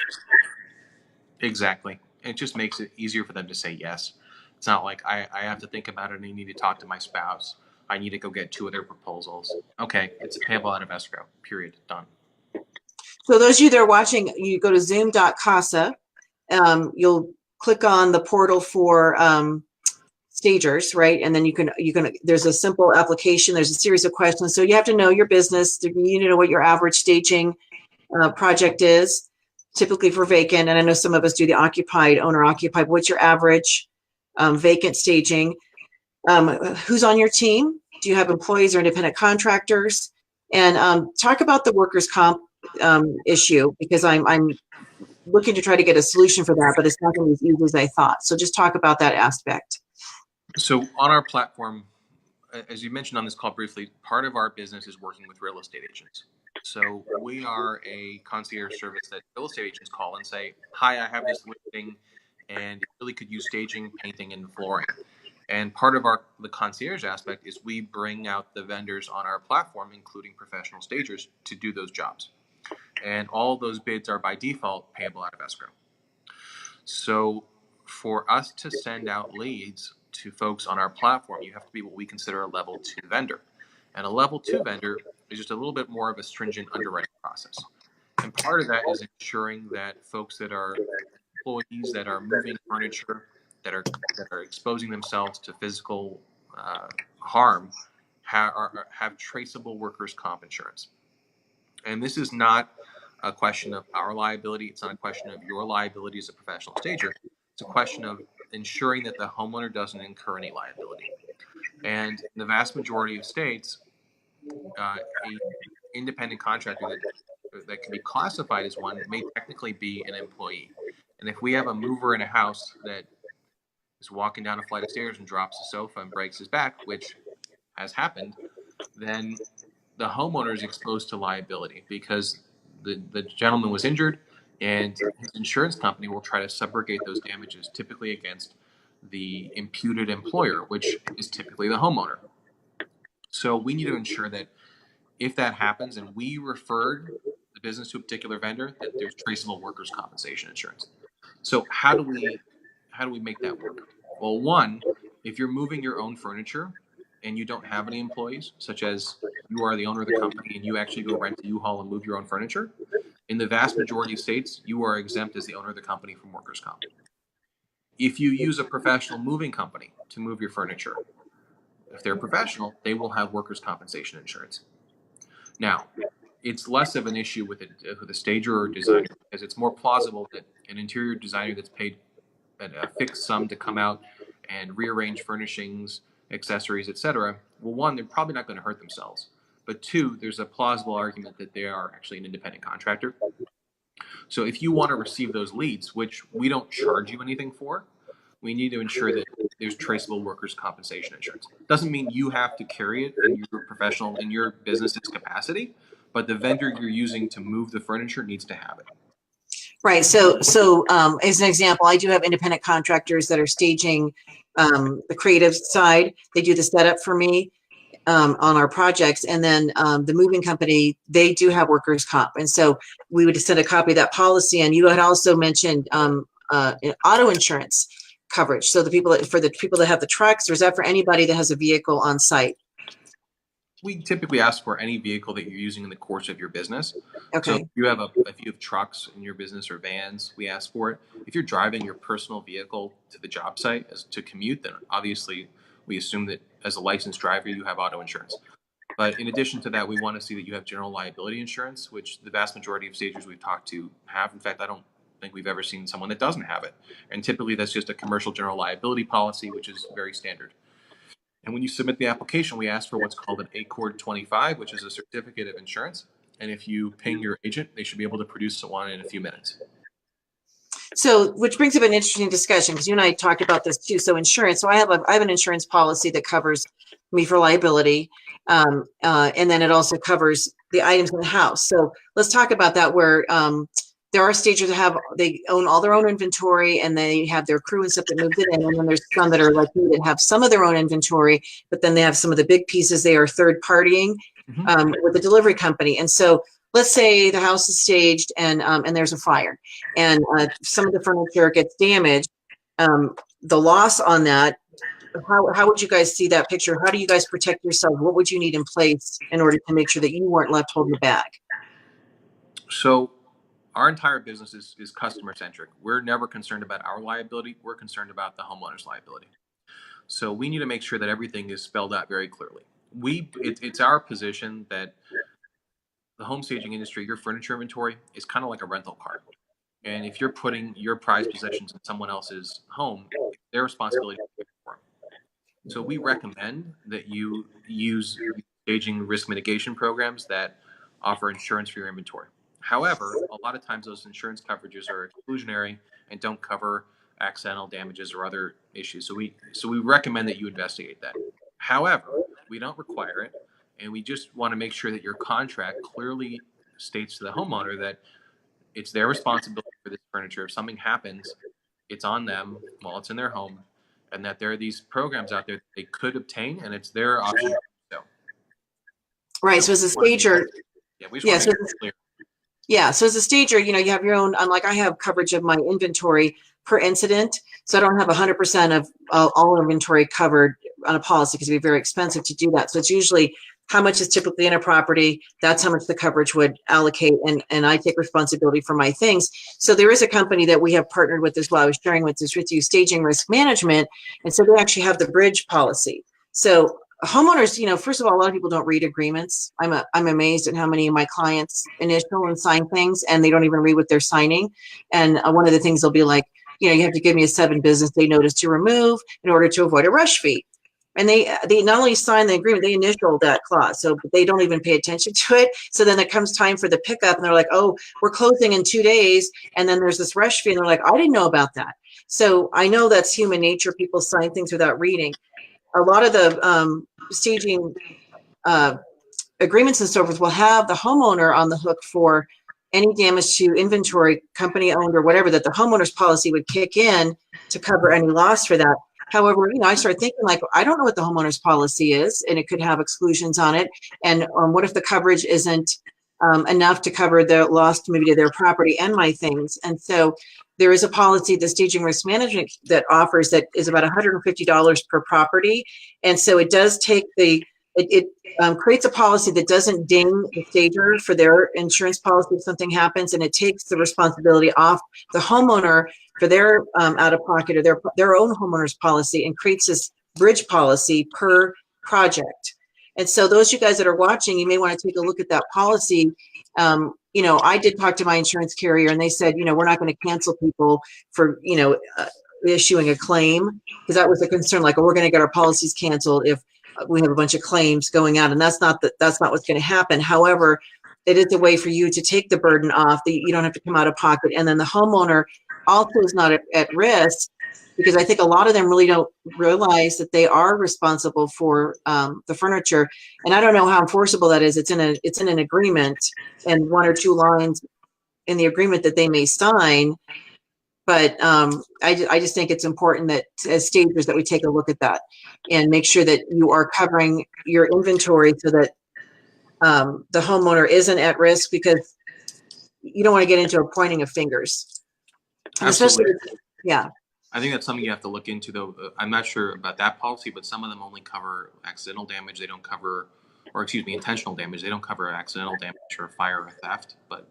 Exactly. It just makes it easier for them to say yes. It's not like I have to think about it and I need to talk to my spouse. I need to go get 2 other proposals. Okay, it's payable out of escrow. Period. Done. So those of you that are watching, you go to ZoomCasa. You'll click on the portal for stagers, right? And then you can there's a simple application. There's a series of questions. So you have to know your business. You need to know what your average staging project is, typically for vacant. And I know some of us do the occupied, owner occupied. What's your average vacant staging? Who's on your team? Do you have employees or independent contractors? And talk about the workers' comp issue because I'm looking to try to get a solution for that, but it's not going to be as easy as I thought. So just talk about that aspect. So on our platform, as you mentioned on this call briefly, part of our business is working with real estate agents. So we are a concierge service that real estate agents call and say, "Hi, I have this listing, and it really could use staging, painting, and flooring." And part of the concierge aspect is we bring out the vendors on our platform, including professional stagers, to do those jobs. And all those bids are by default payable out of escrow. So for us to send out leads to folks on our platform, you have to be what we consider a level 2 vendor. And a level 2 vendor is just a little bit more of a stringent underwriting process. And part of that is ensuring that folks that are employees that are moving furniture, that are exposing themselves to physical harm, have traceable workers' comp insurance. And this is not a question of our liability. It's not a question of your liability as a professional stager. It's a question of ensuring that the homeowner doesn't incur any liability. And in the vast majority of states, a independent contractor that can be classified as one may technically be an employee. And if we have a mover in a house that is walking down a flight of stairs and drops a sofa and breaks his back, which has happened, then the homeowner is exposed to liability because the gentleman was injured and his insurance company will try to subrogate those damages, typically against the imputed employer, which is typically the homeowner. So we need to ensure that if that happens and we referred the business to a particular vendor, that there's traceable workers' compensation insurance. So how do we make that work? Well, one, if you're moving your own furniture and you don't have any employees, such as you are the owner of the company and you actually go rent a U-Haul and move your own furniture, in the vast majority of states, you are exempt as the owner of the company from workers' comp. If you use a professional moving company to move your furniture, if they're professional, they will have workers' compensation insurance. Now, it's less of an issue with a stager or designer because it's more plausible that an interior designer that's paid a fixed sum to come out and rearrange furnishings, accessories, etc. Well, one, they're probably not going to hurt themselves. But two, there's a plausible argument that they are actually an independent contractor. So if you want to receive those leads, which we don't charge you anything for, we need to ensure that there's traceable workers' compensation insurance. Doesn't mean you have to carry it in your professional, in your business's capacity, but the vendor you're using to move the furniture needs to have it. Right. So as an example, I do have independent contractors that are staging the creative side. They do the setup for me on our projects. And then the moving company, they do have workers' comp. And so we would send a copy of that policy. And you had also mentioned auto insurance coverage. So for the people that have the trucks, or is that for anybody that has a vehicle on site? We typically ask for any vehicle that you're using in the course of your business. So Okay. if you have trucks in your business or vans, we ask for it. If you're driving your personal vehicle to the job site to commute, then obviously we assume that as a licensed driver you have auto insurance. But in addition to that, we want to see that you have general liability insurance, which the vast majority of stagers we've talked to have. In fact, I don't think we've ever seen someone that doesn't have it. And typically that's just a commercial general liability policy, which is very standard. And when you submit the application, we ask for what's called an ACORD 25, which is a certificate of insurance. And if you ping your agent, they should be able to produce one in a few minutes. So, which brings up an interesting discussion because you and I talked about this too. So, insurance. So, I have an insurance policy that covers me for liability, and then it also covers the items in the house. So, let's talk about that. Where there are stagers that they own all their own inventory and they have their crew and stuff that moves it in, and then there's some that are like me that have some of their own inventory, but then they have some of the big pieces they are third partying with the delivery company, and so. Let's say the house is staged and there's a fire and some of the furniture gets damaged. The loss on that, how would you guys see that picture? How do you guys protect yourself? What would you need in place in order to make sure that you weren't left holding the bag? So our entire business is customer centric. We're never concerned about our liability. We're concerned about the homeowner's liability. So we need to make sure that everything is spelled out very clearly. It's our position that the home staging industry, your furniture inventory is kind of like a rental car. And if you're putting your prized possessions in someone else's home, it's their responsibility to pay for them. So we recommend that you use staging risk mitigation programs that offer insurance for your inventory. However, a lot of times those insurance coverages are exclusionary and don't cover accidental damages or other issues. So we recommend that you investigate that. However, we don't require it, and we just want to make sure that your contract clearly states to the homeowner that it's their responsibility for this furniture. If something happens, it's on them while it's in their home, and that there are these programs out there that they could obtain, and it's their option to do so. Right. So So as a we want to make stager, yeah, we just yeah. want to So make sure it's clear. yeah. So as a stager, you have your own, unlike I have coverage of my inventory per incident. So I don't have 100% of all inventory covered on a policy because it'd be very expensive to do that. So it's usually how much is typically in a property. That's how much the coverage would allocate. And I take responsibility for my things. So there is a company that we have partnered with as well. I was sharing with you, Staging Risk Management. And so they actually have the bridge policy. So homeowners, first of all, a lot of people don't read agreements. I'm amazed at how many of my clients initial and sign things, and they don't even read what they're signing. And one of the things they'll be like, you have to give me a 7 business day notice to remove in order to avoid a rush fee. And they not only sign the agreement, they initial that clause, so they don't even pay attention to it. So then it comes time for the pickup, and they're like, "Oh, we're closing in 2 days," and then there's this rush fee, and they're like, "I didn't know about that." So I know that's human nature. People sign things without reading. A lot of the staging uh, agreements and so forth will have the homeowner on the hook for any damage to inventory, company owned or whatever, that the homeowner's policy would kick in to cover any loss for that. However, I started thinking, like, I don't know what the homeowner's policy is, and it could have exclusions on it. And what if the coverage isn't enough to cover the loss maybe to their property and my things? And so there is a policy, the Staging Risk Management, that offers that is about $150 per property. And so it does take it creates a policy that doesn't ding the stager for their insurance policy if something happens, and it takes the responsibility off the homeowner for their out of pocket or their own homeowner's policy, and creates this bridge policy per project. And so those you guys that are watching, you may want to take a look at that policy. I did talk to my insurance carrier, and they said, we're not going to cancel people for, issuing a claim, because that was a concern. Like, oh, we're going to get our policies canceled if we have a bunch of claims going out, and that's not what's going to happen. However, it is a way for you to take the burden off, that you don't have to come out of pocket, and then the homeowner also is not at risk, because I think a lot of them really don't realize that they are responsible for the furniture. And I don't know how enforceable that is. It's in an agreement, and 1 or 2 lines in the agreement that they may sign. But I just think it's important that as stagers that we take a look at that and make sure that you are covering your inventory so that the homeowner isn't at risk, because you don't want to get into a pointing of fingers. And Absolutely. especially, yeah. I think that's something you have to look into, though. I'm not sure about that policy, but some of them only cover accidental damage. They don't cover, or excuse me, intentional damage. They don't cover accidental damage or fire or theft, but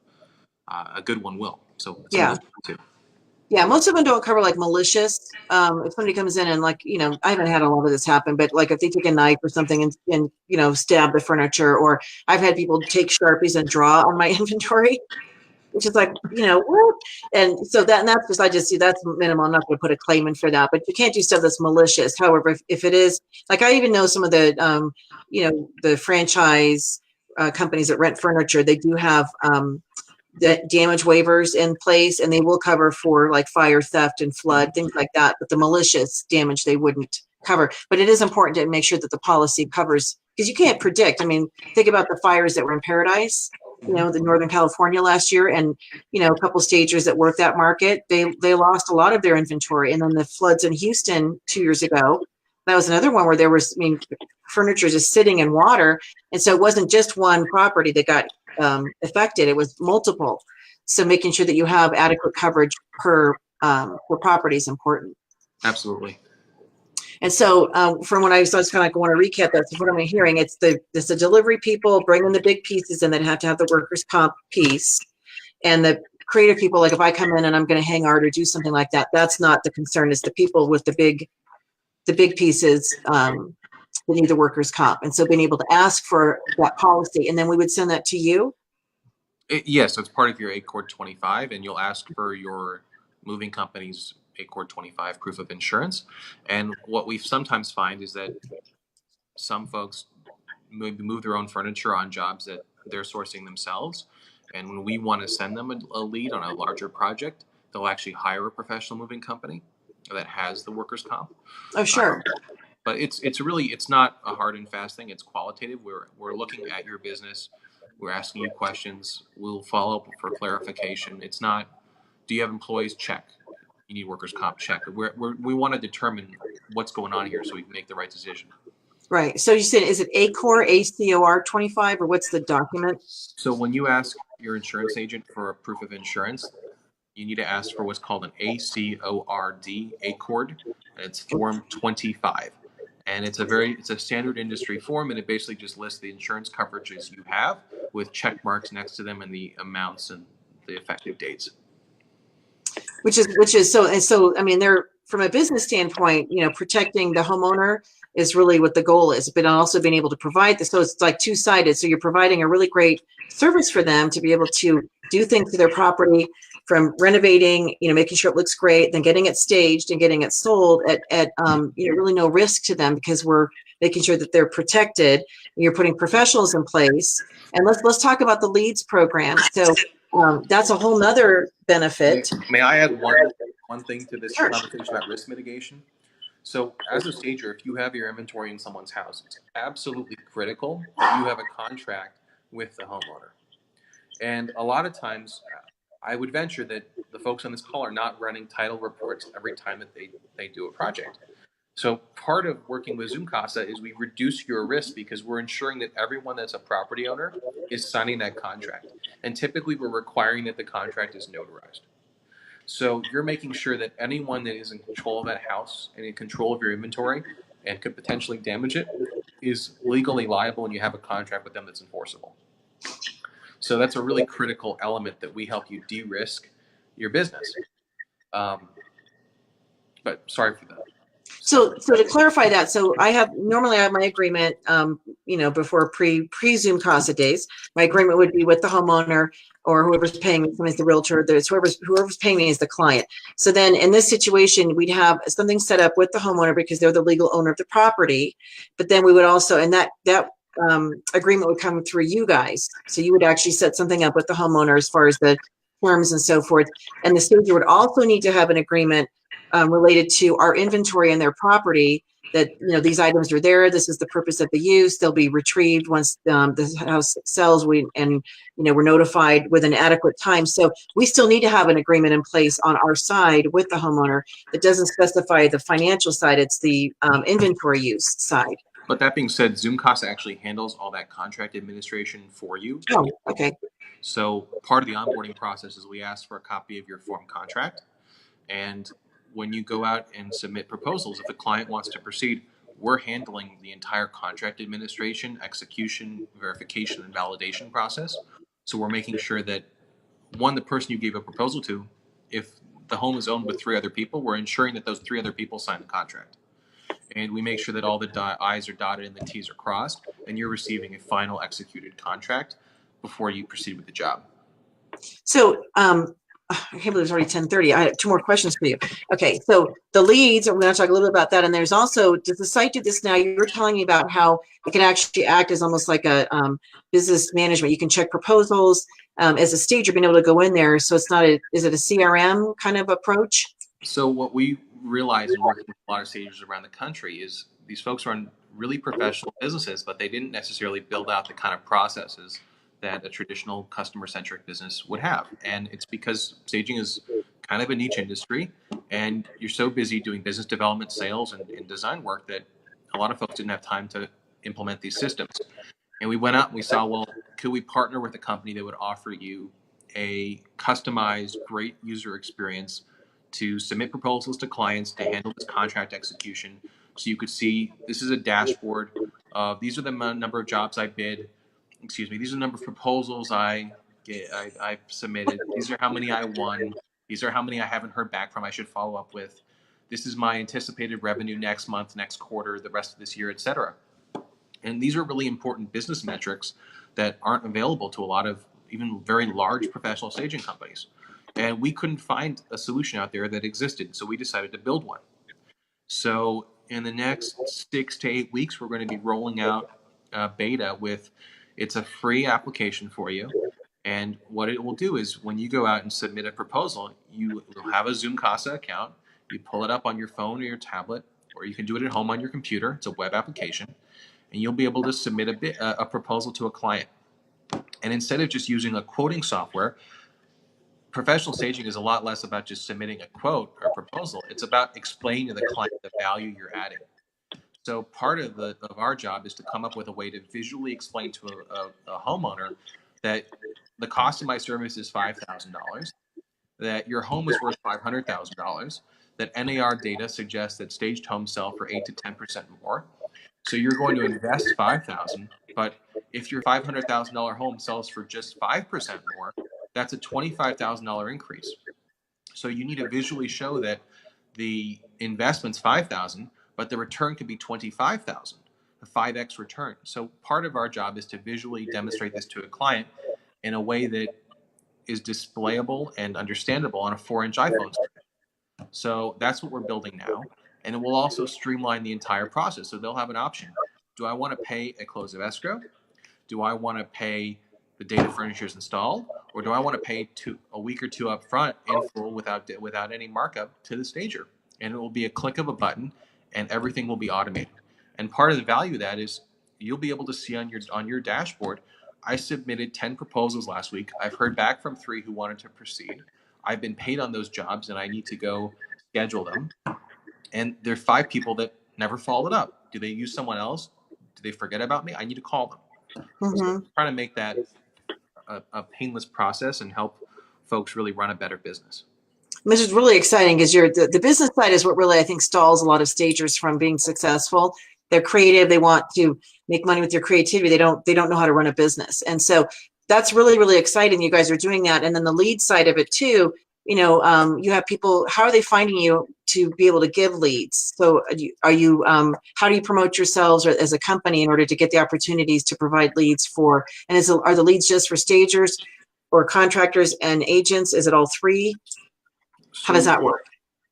a good one will. So it's something Yeah. to look into. Yeah, most of them don't cover like malicious. If somebody comes in and, like, I haven't had a lot of this happen, but like if they take a knife or something and stab the furniture, or I've had people take Sharpies and draw on my inventory, which is like, what? And so that's just, I just see that's minimal. I'm not going to put a claim in for that, but you can't do stuff that's malicious. However, if it is, like, I even know some of the, the franchise companies that rent furniture, they do have the damage waivers in place, and they will cover for like fire, theft, and flood, things like that. But the malicious damage they wouldn't cover. But it is important to make sure that the policy covers, because you can't predict. I mean, think about the fires that were in Paradise, the Northern California last year, and a couple stagers that worked that market, they lost a lot of their inventory. And then the floods in Houston 2 years ago, that was another one where there was, furniture just sitting in water, and so it wasn't just one property that got affected; it was multiple. So making sure that you have adequate coverage per property is important. Absolutely. And so from what I was kind of like, want to recap that. So what I'm hearing, it's the delivery people bringing the big pieces and then have to have the workers' comp piece, and the creative people, like if I come in and I'm going to hang art or do something like that, that's not the concern. It's the people with the big pieces that need the workers' comp. And so being able to ask for that policy, and then we would send that to you. Yes, it's part of your ACORD 25, and you'll ask for your moving company's ACORD 25 proof of insurance. And what we sometimes find is that some folks maybe move their own furniture on jobs that they're sourcing themselves, And when we want to send them a lead on a larger project, they'll actually hire a professional moving company that has the workers' comp. Oh, sure. But it's not a hard and fast thing. It's qualitative. We're looking at your business. We're asking you questions. We'll follow up for clarification. It's not, do you have employees? Check. You need workers' comp? Check. We want to determine what's going on here so we can make the right decision. Right. So you said, is it ACOR 25, or what's the document? So when you ask your insurance agent for a proof of insurance, you need to ask for what's called an ACORD, ACORD, and it's Form 25. And it's a standard industry form, and it basically just lists the insurance coverages you have with check marks next to them and the amounts and the effective dates. Which is so, and so, I mean, they're, from a business standpoint, protecting the homeowner is really what the goal is, but also being able to provide this. So it's like two-sided. So you're providing a really great service for them to be able to do things to their property, from renovating, making sure it looks great, then getting it staged and getting it sold at really no risk to them, because we're making sure that they're protected. You're putting professionals in place. And let's talk about the leads program. So that's a whole nother benefit. May I add one thing to this Sure. conversation about risk mitigation? So as a stager, if you have your inventory in someone's house, it's absolutely critical that you have a contract with the homeowner. And a lot of times, I would venture that the folks on this call are not running title reports every time that they do a project. So part of working with ZoomCasa is we reduce your risk because we're ensuring that everyone that's a property owner is signing that contract. And typically we're requiring that the contract is notarized. So you're making sure that anyone that is in control of that house and in control of your inventory and could potentially damage it is legally liable, and you have a contract with them that's enforceable. So that's a really critical element that we help you de-risk your business. But sorry for that. So to clarify that, so normally I have my agreement, before pre-ZoomCasa days, my agreement would be with the homeowner or whoever's paying me. Sometimes the realtor, there's whoever's paying me is the client. So then in this situation, we'd have something set up with the homeowner because they're the legal owner of the property. But then we would also, and that agreement would come through you guys. So you would actually set something up with the homeowner as far as the terms and so forth. And the stager would also need to have an agreement related to our inventory and their property, that these items are there, this is the purpose of the use, they'll be retrieved once the house sells, we're notified with an adequate time. So we still need to have an agreement in place on our side with the homeowner that doesn't specify the financial side, it's the inventory use side. But that being said, ZoomCasa actually handles all that contract administration for you. Oh, okay. So part of the onboarding process is we ask for a copy of your form contract. And when you go out and submit proposals, if the client wants to proceed, we're handling the entire contract administration, execution, verification, and validation process. So we're making sure that, one, the person you gave a proposal to, if the home is owned with 3 other people, we're ensuring that those 3 other people sign the contract. And we make sure that all the I's are dotted and the T's are crossed, and you're receiving a final executed contract before you proceed with the job. So I can't believe it's already 10:30. I have 2 more questions for you. Okay, so the leads, we're going to talk a little bit about that. And there's also, does the site do this now? You were telling me about how it can actually act as almost like a business management. You can check proposals as a stager, being able to go in there. So it's not is it a CRM kind of approach? So what we realize in working with a lot of stagers around the country is these folks run really professional businesses, but they didn't necessarily build out the kind of processes that a traditional customer-centric business would have. And it's because staging is kind of a niche industry, and you're so busy doing business development, sales, and design work that a lot of folks didn't have time to implement these systems. And we went out and we saw, well, could we partner with a company that would offer you a customized, great user experience to submit proposals to clients, to handle this contract execution, so you could see this is a dashboard of these are the number of jobs I bid, these are the number of proposals I submitted, these are how many I won, these are how many I haven't heard back from I should follow up with, this is my anticipated revenue next month, next quarter, the rest of this year, etc. And these are really important business metrics that aren't available to a lot of even very large professional staging companies. And we couldn't find a solution out there that existed, so we decided to build one. So in the next 6 to 8 weeks, we're going to be rolling out beta with, it's a free application for you. And what it will do is when you go out and submit a proposal, you will have a ZoomCasa account. You pull it up on your phone or your tablet, or you can do it at home on your computer. It's a web application, and you'll be able to submit a proposal to a client. And instead of just using a quoting software, professional staging is a lot less about just submitting a quote or a proposal. It's about explaining to the client the value you're adding. So part of our job is to come up with a way to visually explain to a homeowner that the cost of my service is $5,000, that your home is worth $500,000, that NAR data suggests that staged homes sell for 8 to 10% more. So you're going to invest 5,000, but if your $500,000 home sells for just 5% more, that's a $25,000 increase. So you need to visually show that the investment's 5,000, but the return could be 25,000, a 5x return. So part of our job is to visually demonstrate this to a client in a way that is displayable and understandable on a 4-inch iPhone screen. So that's what we're building now. And it will also streamline the entire process. So they'll have an option. Do I want to pay a close of escrow? Do I want to pay the day the furniture is installed? Or do I want to pay a week or two up front in full without any markup to the stager? And it will be a click of a button and everything will be automated. And part of the value of that is you'll be able to see on your dashboard, I submitted 10 proposals last week. I've heard back from 3 who wanted to proceed. I've been paid on those jobs and I need to go schedule them. And there are 5 people that never followed up. Do they use someone else? Do they forget about me? I need to call them. So trying to make that a painless process and help folks really run a better business. Which is really exciting because the business side is what really I think stalls a lot of stagers from being successful. They're creative. They want to make money with their creativity. They don't know how to run a business. And so that's really, really exciting. You guys are doing that. And then the lead side of it too, you have people, how are they finding you to be able to give leads? So how do you promote yourselves as a company in order to get the opportunities to provide leads for, and are the leads just for stagers or contractors and agents? Is it all 3? How does that work?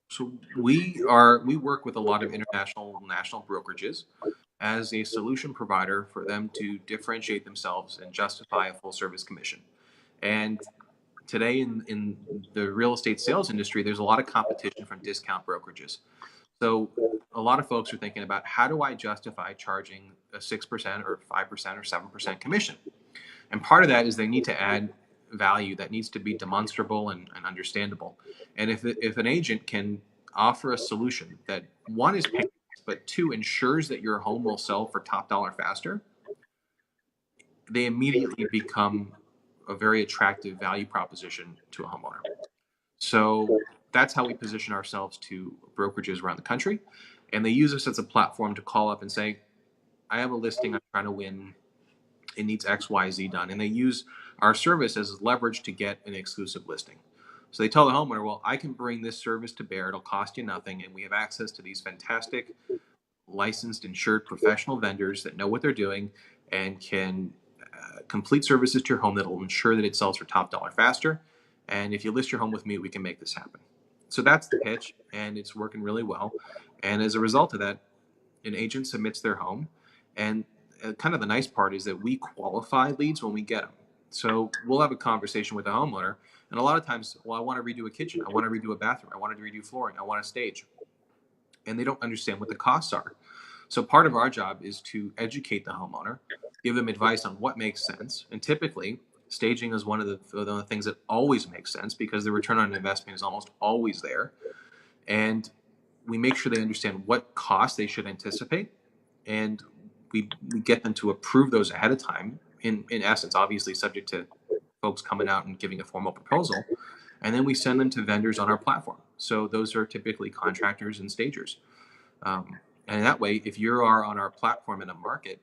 So we work with a lot of international, national brokerages as a solution provider for them to differentiate themselves and justify a full service commission. And today in the real estate sales industry, there's a lot of competition from discount brokerages. So a lot of folks are thinking about, how do I justify charging a 6% or 5% or 7% commission? And part of that is they need to add value that needs to be demonstrable and understandable. And if an agent can offer a solution that, 1, is painless, but 2, ensures that your home will sell for top dollar faster, they immediately become a very attractive value proposition to a homeowner. So that's how we position ourselves to brokerages around the country. And they use us as a platform to call up and say, I have a listing I'm trying to win. It needs X, Y, Z done. And they use our service as leverage to get an exclusive listing. So they tell the homeowner, well, I can bring this service to bear. It'll cost you nothing. And we have access to these fantastic, licensed, insured professional vendors that know what they're doing and can complete services to your home that will ensure that it sells for top dollar faster. And if you list your home with me, we can make this happen. So that's the pitch, and it's working really well. And as a result of that, an agent submits their home, and kind of the nice part is that we qualify leads when we get them. So we'll have a conversation with the homeowner, and a lot of times, well, I want to redo a kitchen, I want to redo a bathroom, I want to redo flooring, I want to stage. And they don't understand what the costs are. So part of our job is to educate the homeowner, give them advice on what makes sense. And typically, staging is one of the things that always makes sense because the return on investment is almost always there. And we make sure they understand what costs they should anticipate. And we get them to approve those ahead of time, in essence, obviously subject to folks coming out and giving a formal proposal. And then we send them to vendors on our platform. So those are typically contractors and stagers. And that way, if you are on our platform in a market,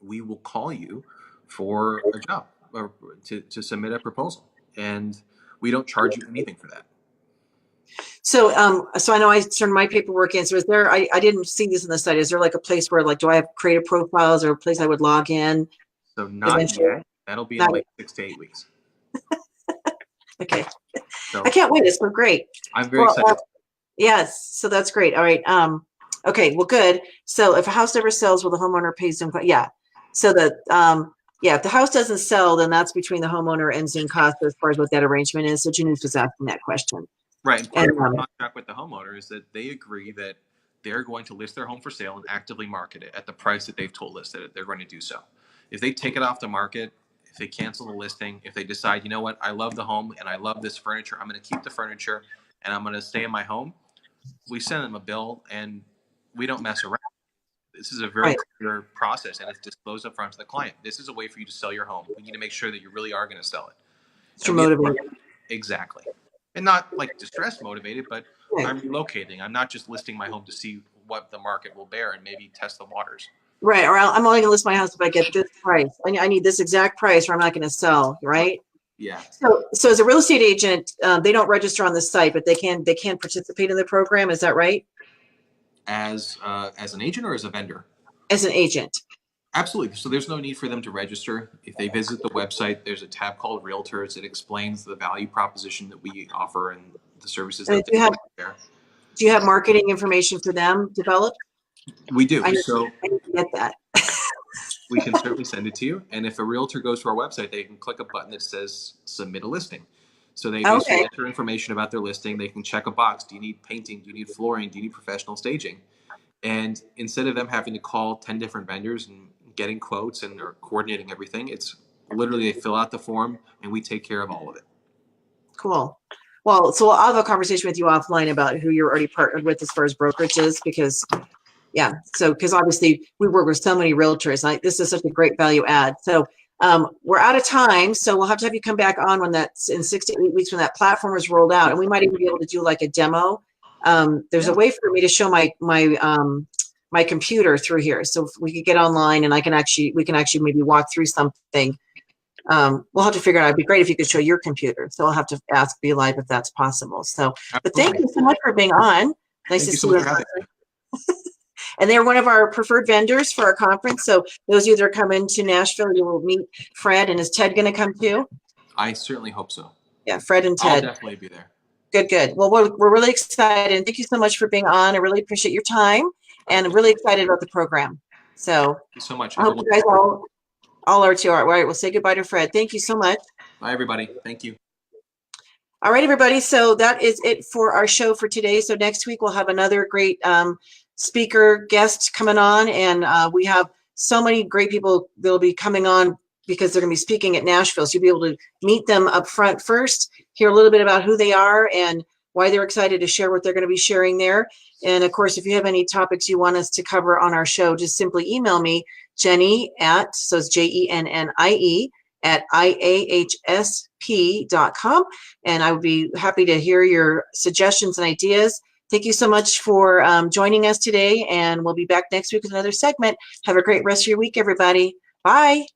we will call you for a job or to submit a proposal. And we don't charge you anything for that. So, so I know I turned my paperwork in. So is there, I didn't see this in the site. Is there like a place where, like, do I have creative profiles or a place I would log in? So not eventually? yet. That'll be in like 6 to 8 weeks. Okay. So I can't wait. It's so great. I'm very excited. Yes. So that's great. All right. Okay. Well, good. So if a house never sells, will the homeowner pay Zoom? Yeah. So Yeah, if the house doesn't sell, then that's between the homeowner and ZoomCasa as far as what that arrangement is. So Janice was asking that question. Right. And part And of our contract with the homeowner is that they agree that they're going to list their home for sale and actively market it at the price that they've told us that they're going to do so. If they take it off the market, if they cancel the listing, if they decide, you know what, I love the home and I love this furniture, I'm going to keep the furniture and I'm going to stay in my home, we send them a bill and we don't mess around. This is a very right, clear process and it's disclosed up front to the client. This is a way for you to sell your home. We need to make sure that you really are going to sell it. to And we motivate. exactly. And not like distress motivated, but Right. I'm relocating. I'm not just listing my home to see what the market will bear and maybe test the waters. Right. Or I'm only going to list my house if I get this price. I need this exact price or I'm not going to sell. Right. Yeah. So as a real estate agent, they don't register on the site, but they can participate in the program. Is that right? As an agent or as a vendor? As an agent. Absolutely. So there's no need for them to register. If they visit the website, there's a tab called Realtors. It explains the value proposition that we offer and the services And that they there. do you have marketing information for them developed? We do. I need So to get that. we can certainly send it to you. And if a realtor goes to our website, they can click a button that says submit a listing. So they basically Okay. enter information about their listing. They can check a box. Do you need painting? Do you need flooring? Do you need professional staging? And instead of them having to call 10 different vendors and getting quotes and or coordinating everything, it's literally they fill out the form and we take care of all of it. Cool. Well, so I'll have a conversation with you offline about who you're already partnered with as far as brokerages, because yeah, so because obviously we work with so many realtors. This is such a great value add. So we're out of time, so we'll have to have you come back on when that's in 6 to 8 weeks when that platform is rolled out, and we might even be able to do like a demo. There's a way for me to show my computer through here, so if we could get online and we can actually maybe walk through something. We'll have to figure it out. It'd be great if you could show your computer. So I'll have to ask Be Live if that's possible. So, but thank you so much for being on. Nice to see you. And they're one of our preferred vendors for our conference. So those of you that are coming to Nashville, you will meet Fred. And is Ted going to come too? I certainly hope so. Yeah, Fred and Ted. I'll definitely be there. Good, good. Well, we're really excited. And thank you so much for being on. I really appreciate your time. And I'm really excited about the program. So thank you so much. I hope you guys all are too. All right, we'll say goodbye to Fred. Thank you so much. Bye, everybody. Thank you. All right, everybody. So that is it for our show for today. So next week we'll have another great speaker guest coming on, and we have so many great people that'll be coming on because they're going to be speaking at Nashville. So you'll be able to meet them up front first, hear a little bit about who they are and why they're excited to share what they're going to be sharing there. And of course, if you have any topics you want us to cover on our show, just simply email me, Jenny so it's JENNIE at IAHSP.com. And I would be happy to hear your suggestions and ideas. Thank you so much for joining us today. And we'll be back next week with another segment. Have a great rest of your week, everybody. Bye.